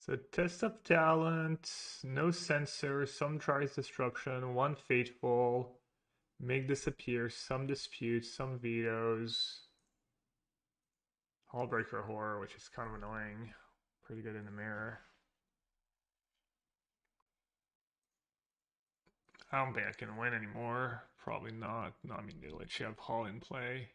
So test of talent, no censor, some tries destruction, one fateful, make disappear, some dispute, some vetoes, Hallbreaker horror, which is kind of annoying. Pretty good in the mirror. I don't think I can win anymore. Probably not. No, I mean they let you have Hall in play.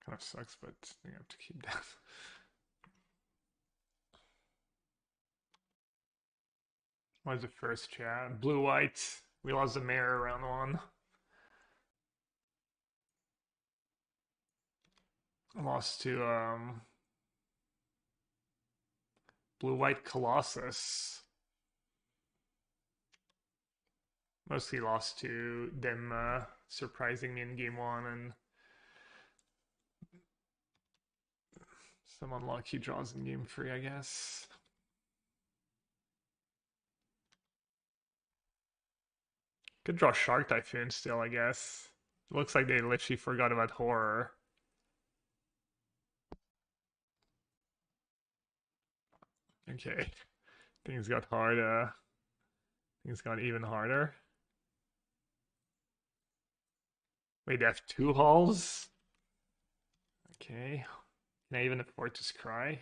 Kind of sucks, but you have to keep that. What was the first chat? Blue white. We lost the mirror round one. Lost to blue white Colossus. Mostly lost to them surprising me in game one and some unlucky draws in game three, I guess. Could draw Shark Typhoon still, I guess. Looks like they literally forgot about horror. Okay. Things got hard, things got even harder. Wait, they have two halls? Okay. Can I even afford to scry?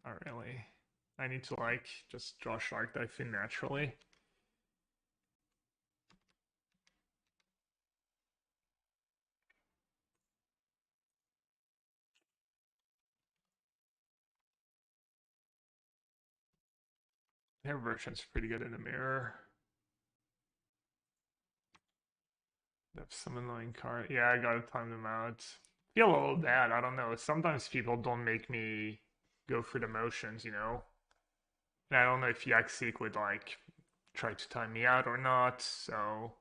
Not really. I need to like just draw Shark Typhoon naturally. Their version's pretty good in the mirror. They have some annoying card. Yeah, I gotta time them out. Feel a little bad. I don't know. Sometimes people don't make me go through the motions, you know? And I don't know if Yaxik would like try to time me out or not, so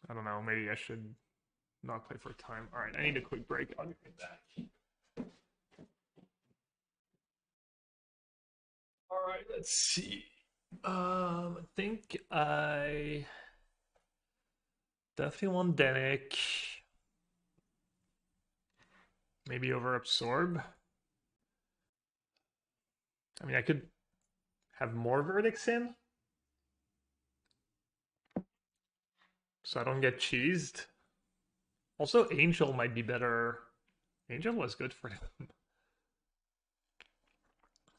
I don't know, maybe I should not play for time. Alright, I need a quick break. I'll be right back. Alright, let's see. I think I definitely want Denick. Maybe over Absorb. I mean, I could have more verdicts in, so I don't get cheesed. Also, Angel might be better. Angel was good for him.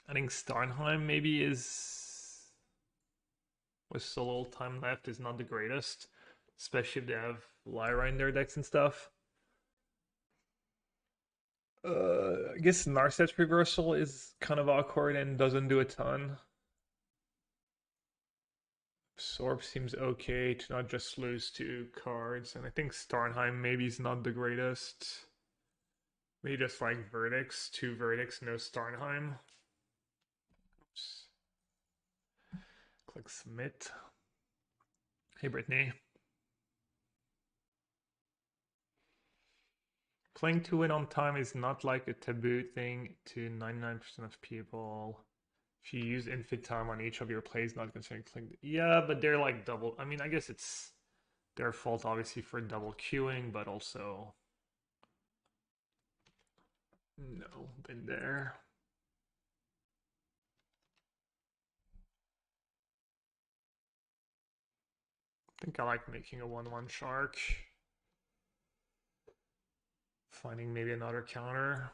I think Starnheim maybe is with so little time left is not the greatest, especially if they have Lyra in their decks and stuff. I guess Narset's reversal is kind of awkward and doesn't do a ton. Absorb seems okay to not just lose two cards, and I think Starnheim maybe is not the greatest. Maybe just like verdicts, two verdicts, no Starnheim. Oops. Click submit. Hey Brittany. Playing to win on time is not like a taboo thing to 99% of people. If you use infinite time on each of your plays, not considering clicking. Yeah, but they're like double. I mean, I guess it's their fault obviously for double queuing, but also no, been there. I think I like making a 1/1 shark. Finding maybe another counter.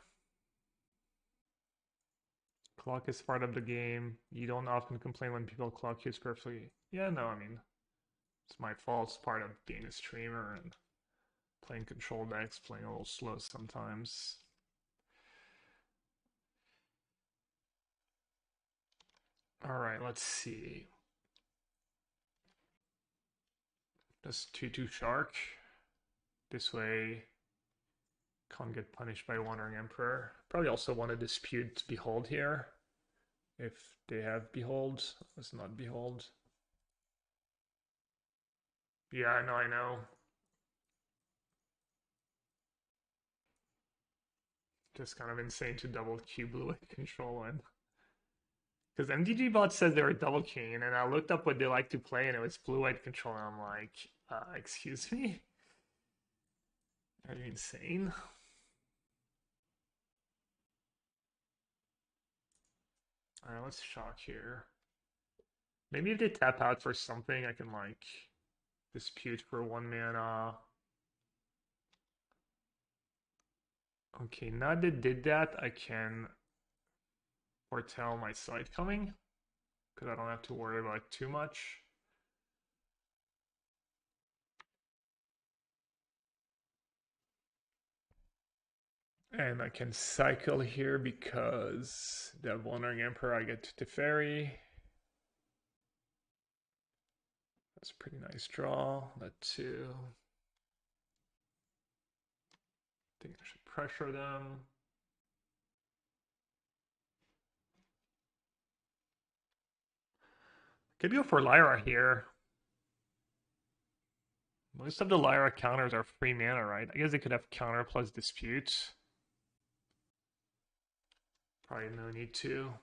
Clock is part of the game. You don't often complain when people clock you perfectly. Yeah, no, I mean, it's my fault. It's part of being a streamer and playing control decks, playing a little slow sometimes. Alright, let's see. Just 2/2 shark. This way, can't get punished by Wandering Emperor. Probably also want to dispute Behold here. If they have Behold. Let's not Behold. Yeah, I know. Just kind of insane to double Q blue control in. Because MTG bot says they were double queuing, and I looked up what they like to play, and it was blue-white control, and I'm like, excuse me? Are you insane? Alright, let's shock here. Maybe if they tap out for something, I can like dispute for 1 mana. Okay, now that they did that, I can foretell my side coming because I don't have to worry about too much. And I can cycle here because the Wandering Emperor I get to Teferi. That's a pretty nice draw. That too. I think I should pressure them. Could go for Lyra here. Most of the Lyra counters are free mana, right? I guess they could have counter plus dispute. Probably no need to.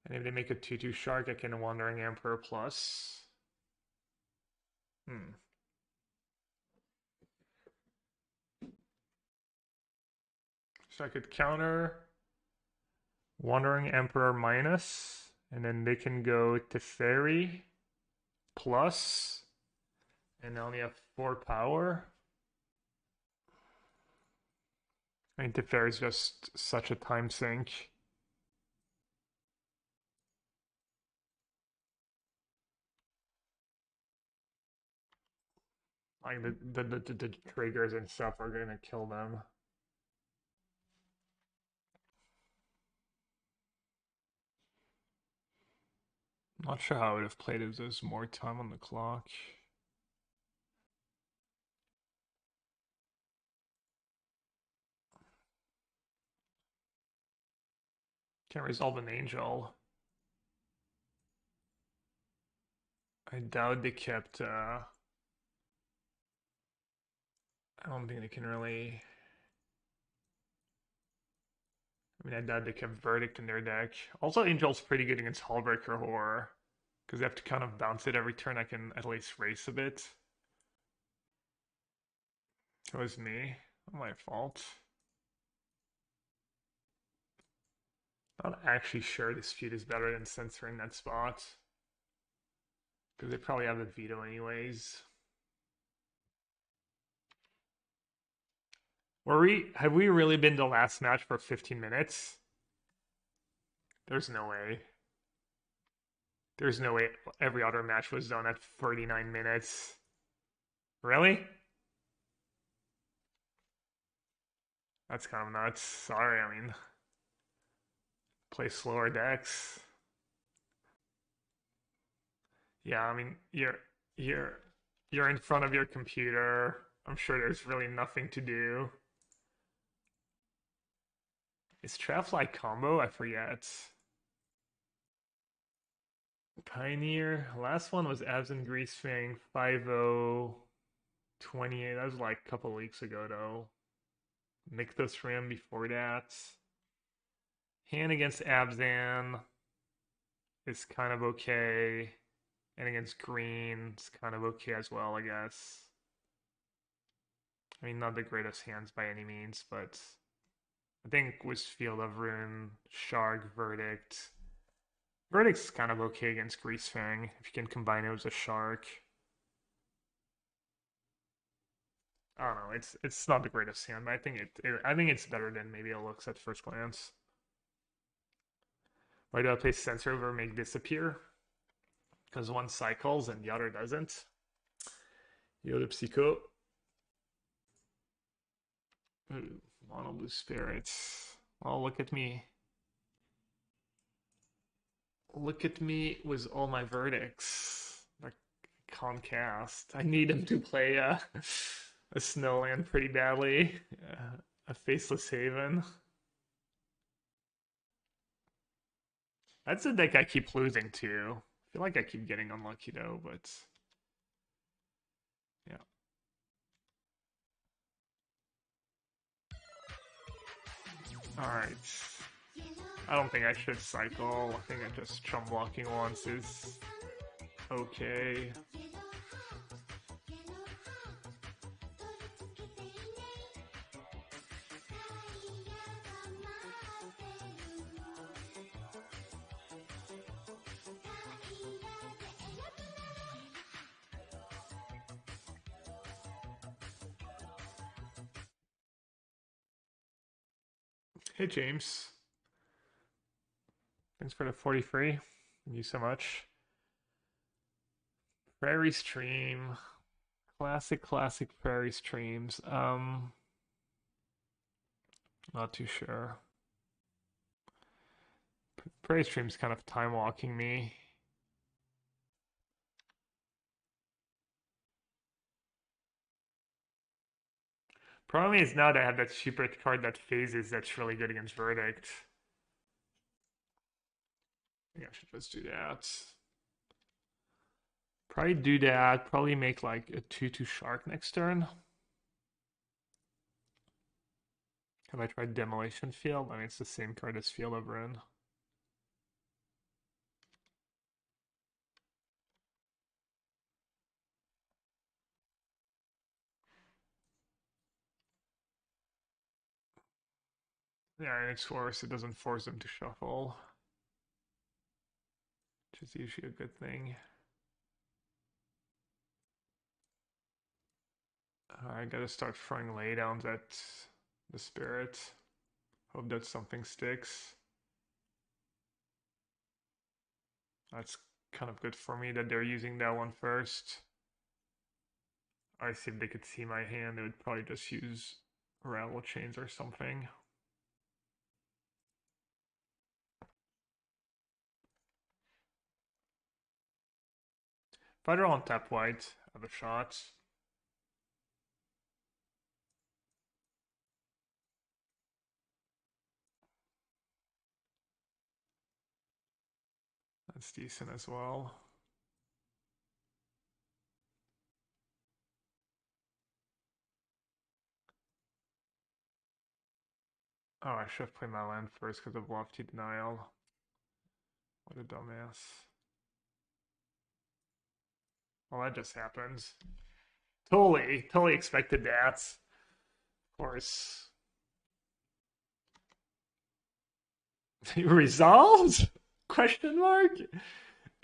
And if they make a 2/2 shark, I can Wandering Emperor plus. So I could counter Wandering Emperor minus, and then they can go to Fairy plus, and I only have 4 power. I mean, Teferi is just such a time sink. Like the triggers and stuff are gonna kill them. Not sure how I would have played if there's more time on the clock. Can't resolve an angel. I doubt they kept. I don't think they can really. I mean, I doubt they kept Verdict in their deck. Also, Angel's pretty good against Hullbreaker Horror. Because they have to kind of bounce it every turn. I can at least race a bit. It was me. Not my fault. Not actually sure this feud is better than censoring that spot. Because they probably have a veto anyways. Have we really been the last match for 15 minutes? There's no way. There's no way every other match was done at 39 minutes. Really? That's kind of nuts. Sorry, I mean, play slower decks. Yeah, I mean, you're in front of your computer. I'm sure there's really nothing to do. Is Trapfly combo? I forget. Pioneer. Last one was Abs and Greasefang 5-0 28. That was like a couple weeks ago though. Nykthos Ram before that. Hand against Abzan is kind of okay. And against green, it's kind of okay as well, I guess. I mean, not the greatest hands by any means, but I think with Field of Ruin, Shark, Verdict. Verdict's kind of okay against Greasefang if you can combine it with a Shark. I don't know. It's not the greatest hand, but I think it's better than maybe it looks at first glance. Why do I play Censor over Make Disappear? Because one cycles and the other doesn't. Yoda Psycho. Ooh, Mono Blue Spirits. Well, look at me. Look at me with all my verdicts. Like, can't cast. I need him to play a Snowland pretty badly. A Faceless Haven. That's a deck I keep losing to. I feel like I keep getting unlucky though, but yeah. Alright. I don't think I should cycle. I think I just chum blocking once is okay. Hey, James. Thanks for the 43. Thank you so much. Prairie stream. Classic prairie streams. Not too sure. Prairie stream's kind of time walking me. Problem is now that I have that super card that phases that's really good against Verdict. I think I should just do that. Probably do that. Probably make like a 2/2 shark next turn. Have I tried Demolition Field? I mean, it's the same card as Field of Ruin. Yeah, and it's worse. It doesn't force them to shuffle, which is usually a good thing. I gotta start throwing laydowns at the Spirit. Hope that something sticks. That's kind of good for me that they're using that one first. I see if they could see my hand, they would probably just use rattle chains or something. If I draw on tap white, I have a shot. That's decent as well. Oh, I should have played my land first because of Lofty Denial. What a dumbass. Well, that just happened. Totally expected that. Of course. Resolved? Question mark?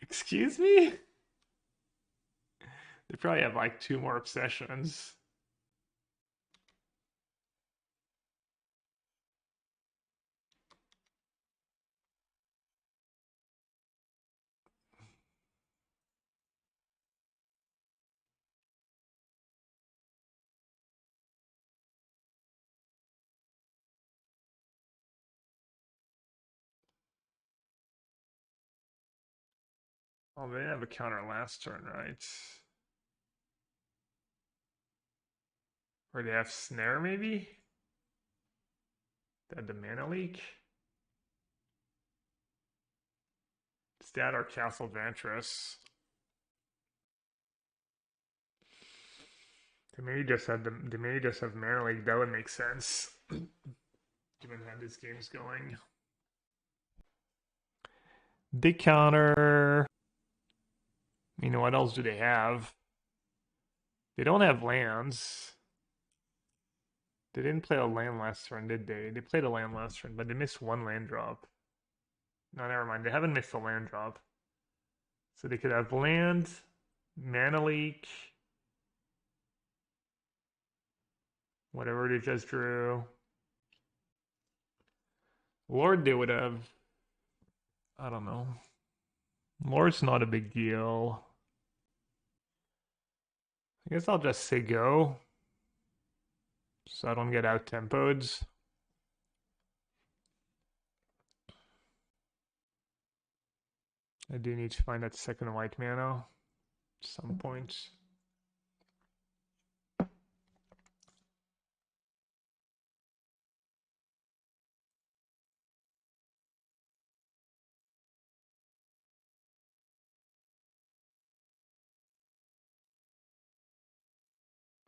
Excuse me? They probably have like 2 more obsessions. Oh, they have a counter last turn, right? Or they have snare, maybe? They had the mana leak? It's that or Castle Vantress. They may just have mana leak. That would make sense, given how this game's going. They counter. You know, what else do they have? They don't have lands. They didn't play a land last turn, did they? They played a land last turn, but they missed 1 land drop. No, never mind. They haven't missed a land drop. So they could have land, mana leak, whatever they just drew. Lord, they would have. I don't know. Lord's not a big deal. I guess I'll just say go, so I don't get out tempoed. I do need to find that second white mana at some point.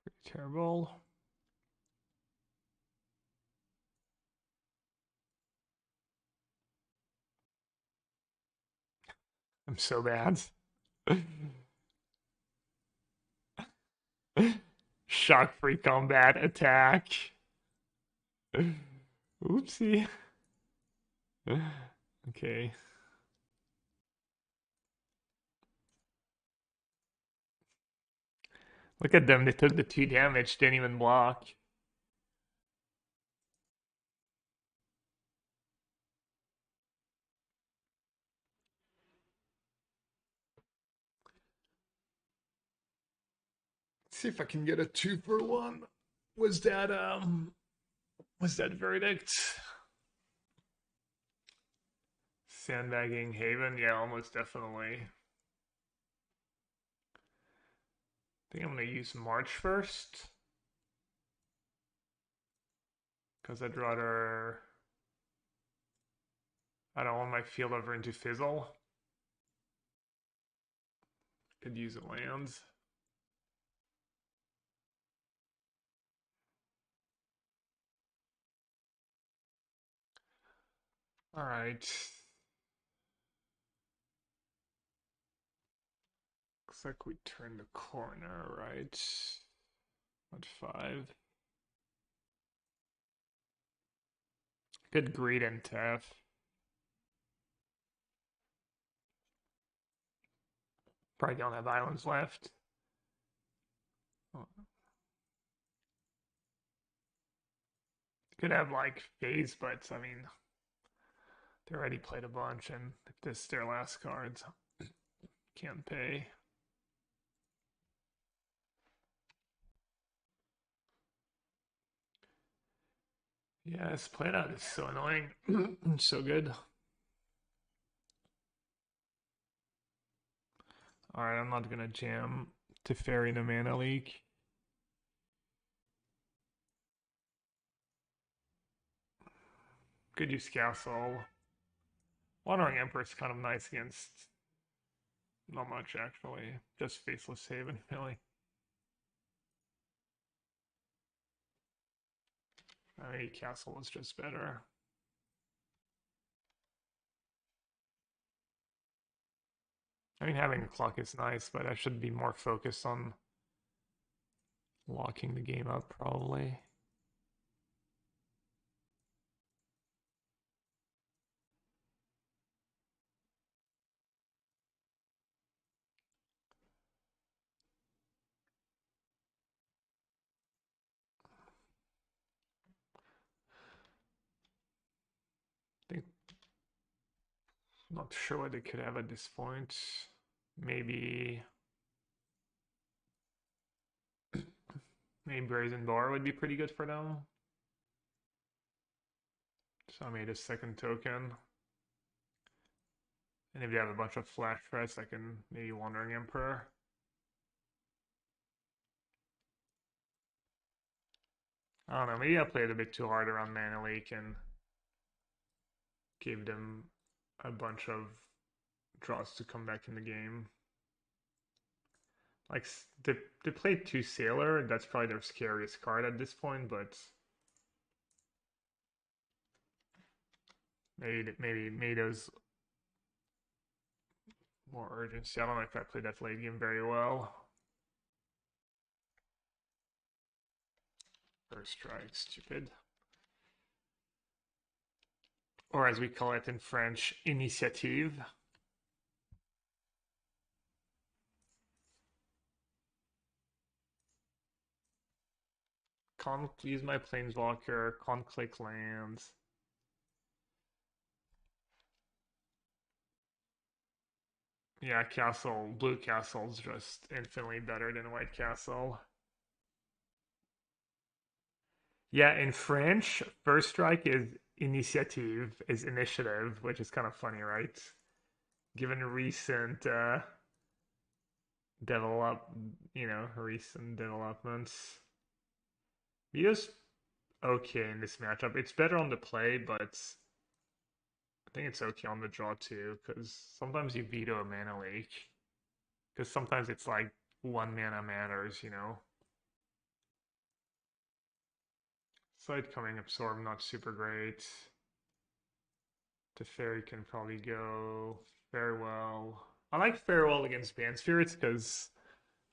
Pretty terrible. I'm so bad. Shock free combat attack. Oopsie. Okay. Look at them, they took the 2 damage, didn't even block. See if I can get a 2-for-1. Was that verdict? Sandbagging Haven? Yeah, almost definitely. I think I'm gonna use March first. Because I'd rather I don't want my field over into Fizzle. Could use a land. Alright. Looks like we turned the corner, right? At 5. Good greed and Tef. Probably don't have islands left. Oh. Could have like phase, but I mean, they already played a bunch, and if this is their last cards, can't pay. Yeah, this played out is so annoying. So good. Alright, I'm not gonna jam to Fairy the Mana Leak. Could use Castle. Wandering Emperor's kind of nice against not much actually. Just Faceless Haven, really. I mean, Castle is just better. I mean, having a clock is nice, but I should be more focused on locking the game up, probably. I think, not sure what they could have at this point. Maybe Brazen Bar would be pretty good for them. So I made a second token. And if you have a bunch of flash threats, I can maybe Wandering Emperor. I don't know, maybe I played a bit too hard around Mana Leak and gave them a bunch of draws to come back in the game. Like, they played 2 Sailor, that's probably their scariest card at this point, but maybe those more urgency. I don't know if I played that late game very well. First strike, stupid. Or as we call it in French, initiative. Can't use my Planeswalker, can't click lands. Yeah, Blue Castle's just infinitely better than White Castle. Yeah, in French, first strike is initiative, is initiative, which is kind of funny, right? Given recent develop, recent developments. Vito's okay in this matchup. It's better on the play, but I think it's okay on the draw too, because sometimes you veto a mana leak. Because sometimes it's like 1 mana matters. Side coming absorb, not super great. Teferi can probably go Farewell. I like Farewell against Band Spirits because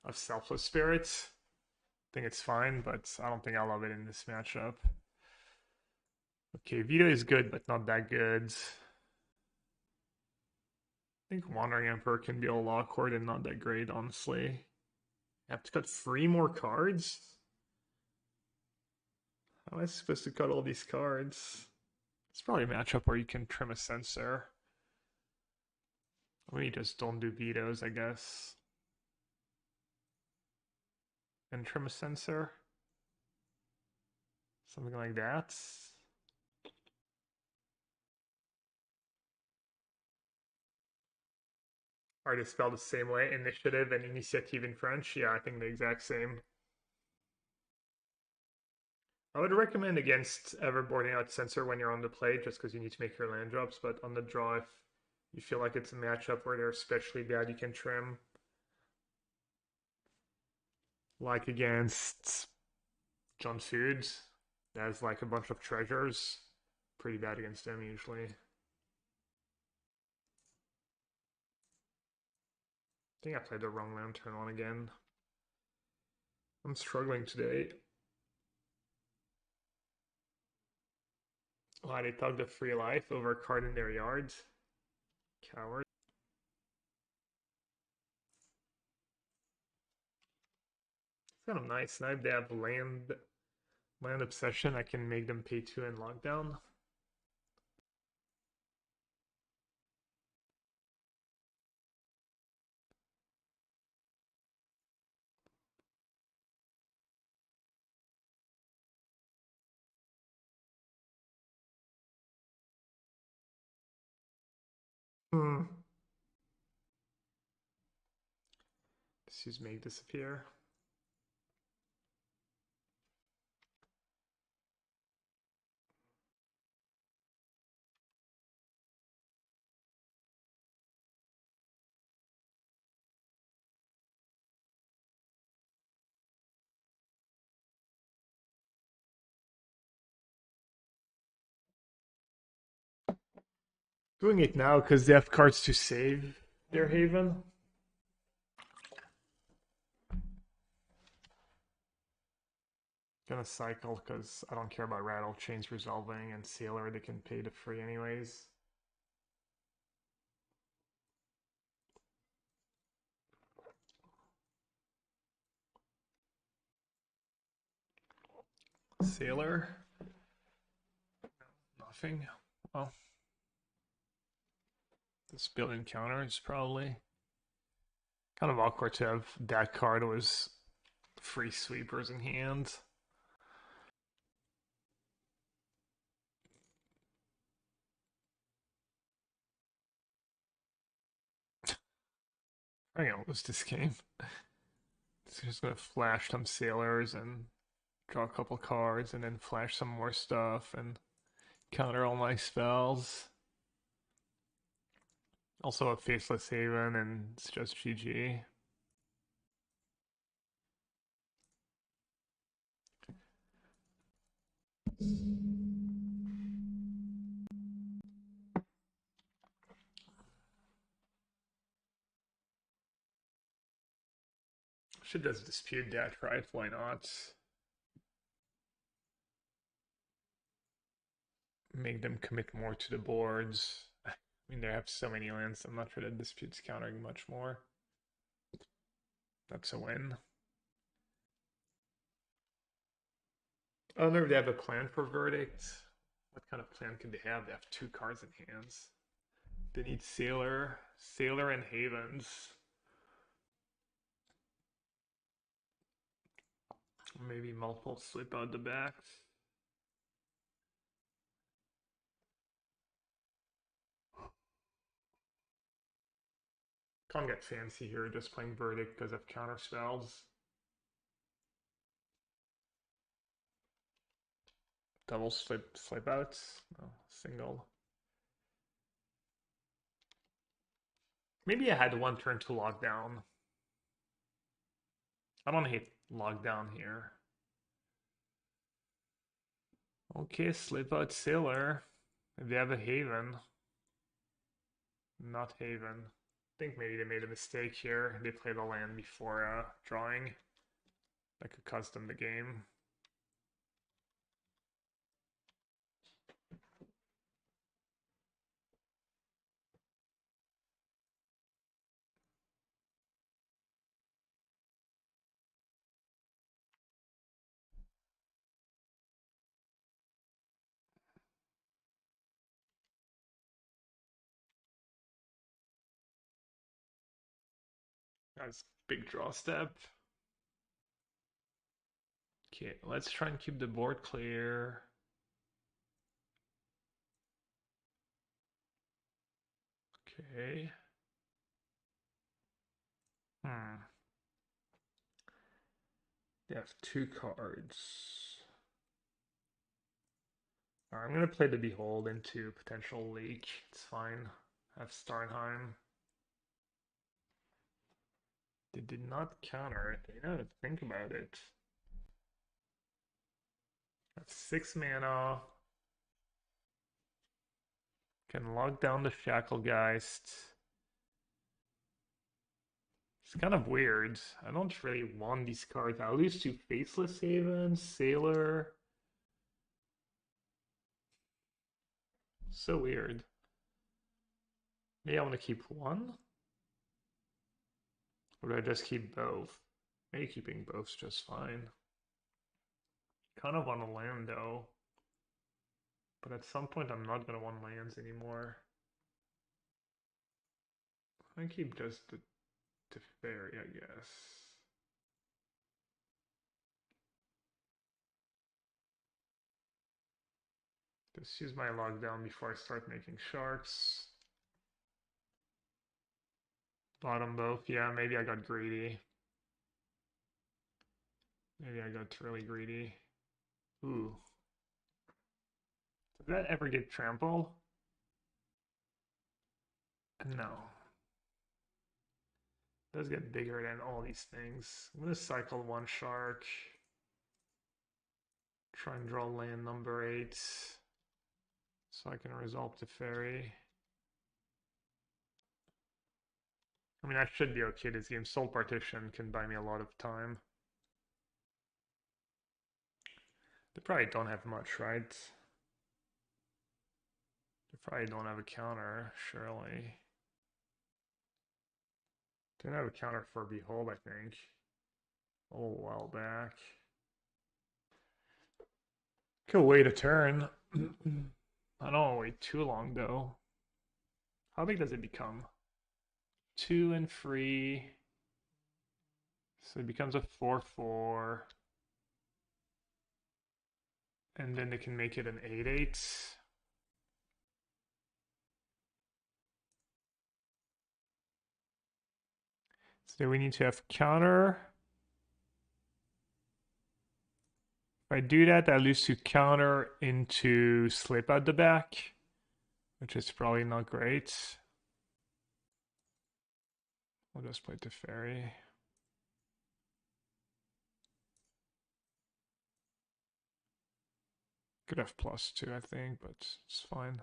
of Selfless Spirits. I think it's fine, but I don't think I love it in this matchup. Okay, Veto is good, but not that good. I think Wandering Emperor can be a little awkward and not that great, honestly. I have to cut 3 more cards? How am I supposed to cut all these cards? It's probably a matchup where you can trim a Censor. We just don't do vetoes, I guess. and trim a sensor. Something like that. Are they spelled the same way? Initiative and initiative in French? Yeah, I think the exact same. I would recommend against ever boarding out sensor when you're on the play, just because you need to make your land drops. But on the draw, if you feel like it's a matchup where they're especially bad, you can trim. Like against John Foods, that has like a bunch of treasures. Pretty bad against them usually. I think I played the wrong land turn on again. I'm struggling today. Why they tugged a free life over a card in their yards? Coward. It's kind of nice. Now if they have land obsession, I can make them pay 2 in lockdown. Hmm. Let's just make disappear. Doing it now because they have cards to save their haven. Gonna cycle because I don't care about Rattle, Chains Resolving, and Sailor. They can pay the free anyways. Sailor. Nothing. Well, this building counter is probably kind of awkward to have that card was free sweepers in hand. I think I'll lose this game. So just gonna flash some sailors and draw a couple cards and then flash some more stuff and counter all my spells. Also a Faceless Haven and it's just GG. Should just dispute that, right? Why not? Make them commit more to the boards. I mean, they have so many lands, I'm not sure that dispute's countering much more. That's a win. I don't know if they have a plan for Verdict. What kind of plan can they have? They have 2 cards in hands. They need Sailor and Havens. Maybe multiple slip out the backs. Can't get fancy here, just playing Verdict because of counter spells. Double slip outs. No, single. Maybe I had 1 turn to lock down. I don't hate lockdown here. Okay, slip out Sailor. If they have a Haven. Not Haven. I think maybe they made a mistake here. They played a land before drawing. That could cost them the game. That's big draw step. Okay, let's try and keep the board clear. Okay. They have 2 cards. Alright, I'm gonna play the Behold into potential leak. It's fine. I have Starnheim. They did not counter it. They know to think about it. That's 6 mana. Can lock down the Shacklegeist. It's kind of weird. I don't really want these cards. I lose to Faceless Haven, Sailor. So weird. Maybe I want to keep 1? Or do I just keep both? Maybe keeping both's just fine. Kind of want a land though. But at some point I'm not going to want lands anymore. I keep just the Teferi, I guess. Just use my lockdown before I start making sharks. Bottom both, yeah, maybe I got greedy. Maybe I got really greedy. Ooh. Does that ever get trampled? No. It does get bigger than all these things. I'm gonna cycle 1 shark. Try and draw land number 8. So I can resolve the fairy. I mean, I should be okay this game. Soul Partition can buy me a lot of time. They probably don't have much, right? They probably don't have a counter, surely. They don't have a counter for Behold, I think. A while back. Could wait a turn. I don't want to wait too long, though. How big does it become? 2 and 3. So it becomes a 4/4. And then they can make it an 8/8. So we need to have counter. If I do that, I lose to counter into slip at the back, which is probably not great. I'll just play Teferi. Could have +2, I think, but it's fine.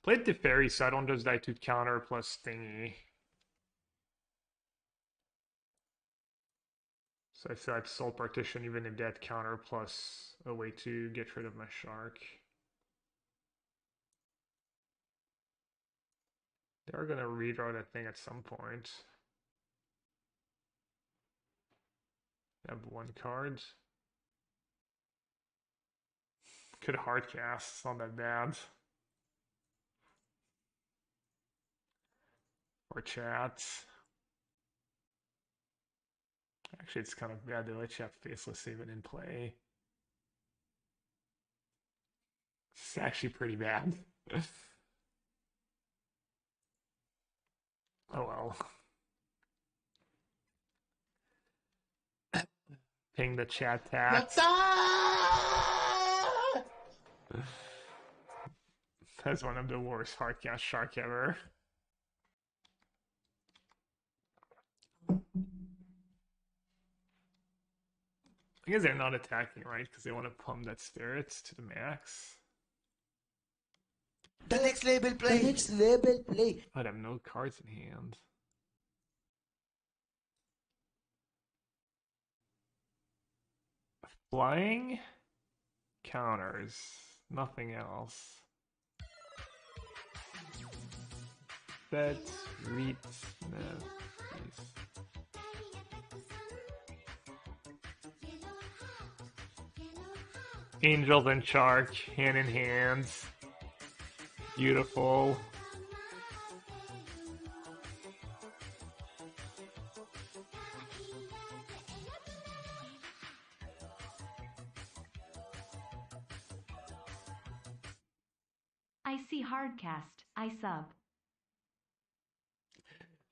Played Teferi so I don't just die to counter plus thingy. So I said Soul Partition even if that counter plus a way to get rid of my shark. They're gonna redraw that thing at some point. I have 1 card. Could hard cast, it's not that bad. Or chat. Actually, it's kind of bad to let you have Faceless Haven in play. It's actually pretty bad. Oh well. Ping the chat tax. That's one of the worst hardcast shark ever. I guess they're not attacking, right? Because they want to pump that spirit to the max. The next label play. The next label play. But I have no cards in hand. Flying counters, nothing else. Bet, read, Angels and Shark, hand in hand. Beautiful. I see hardcast. I sub.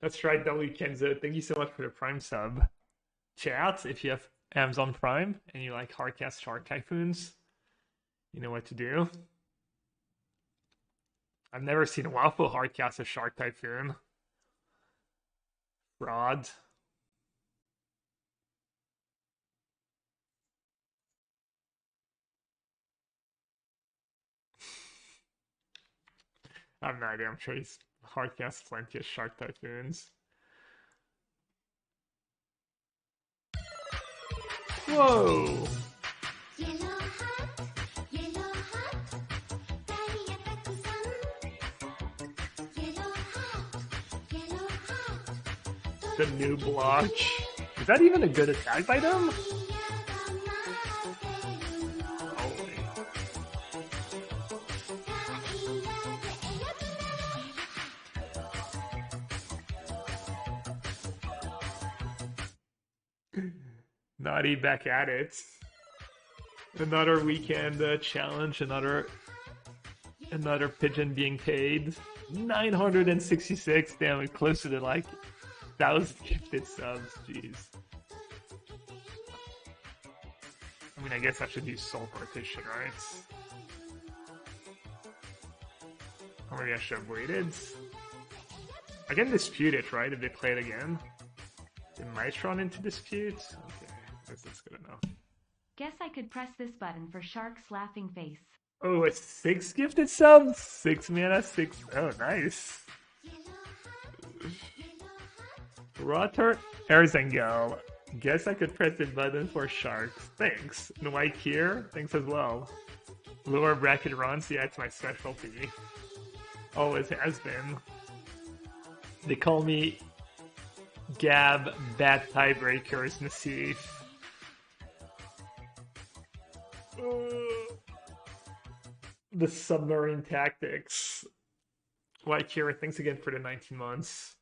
That's right, W Kenzo. Thank you so much for the Prime sub. Chat, if you have Amazon Prime and you like hardcast Shark Typhoons, you know what to do. I've never seen a Waffle hardcast a Shark Typhoon. Fraud. I have no idea. I'm sure he's hardcast plenty of Shark Typhoons. Whoa! The new block. Is that even a good attack by them? Holy. Naughty back at it. Another weekend challenge, another pigeon being paid. 966, damn it, closer to like 1,000 gifted subs, jeez. I mean, I guess I should use soul partition, right? Or maybe I should have waited. I can dispute it, right, if they play it again? It might run into dispute? Okay, that's good enough. Guess I could press this button for Shark's laughing face. Oh, a 6 gifted subs? 6 mana, 6. Oh, nice. Rotter Erzengel. Guess I could press the button for Sharks. Thanks. And White here, thanks as well. Lower bracket runs, yeah, it's my specialty. Always has been. They call me Gab Bad Tiebreakers Nassif. The submarine tactics. White here, thanks again for the 19 months.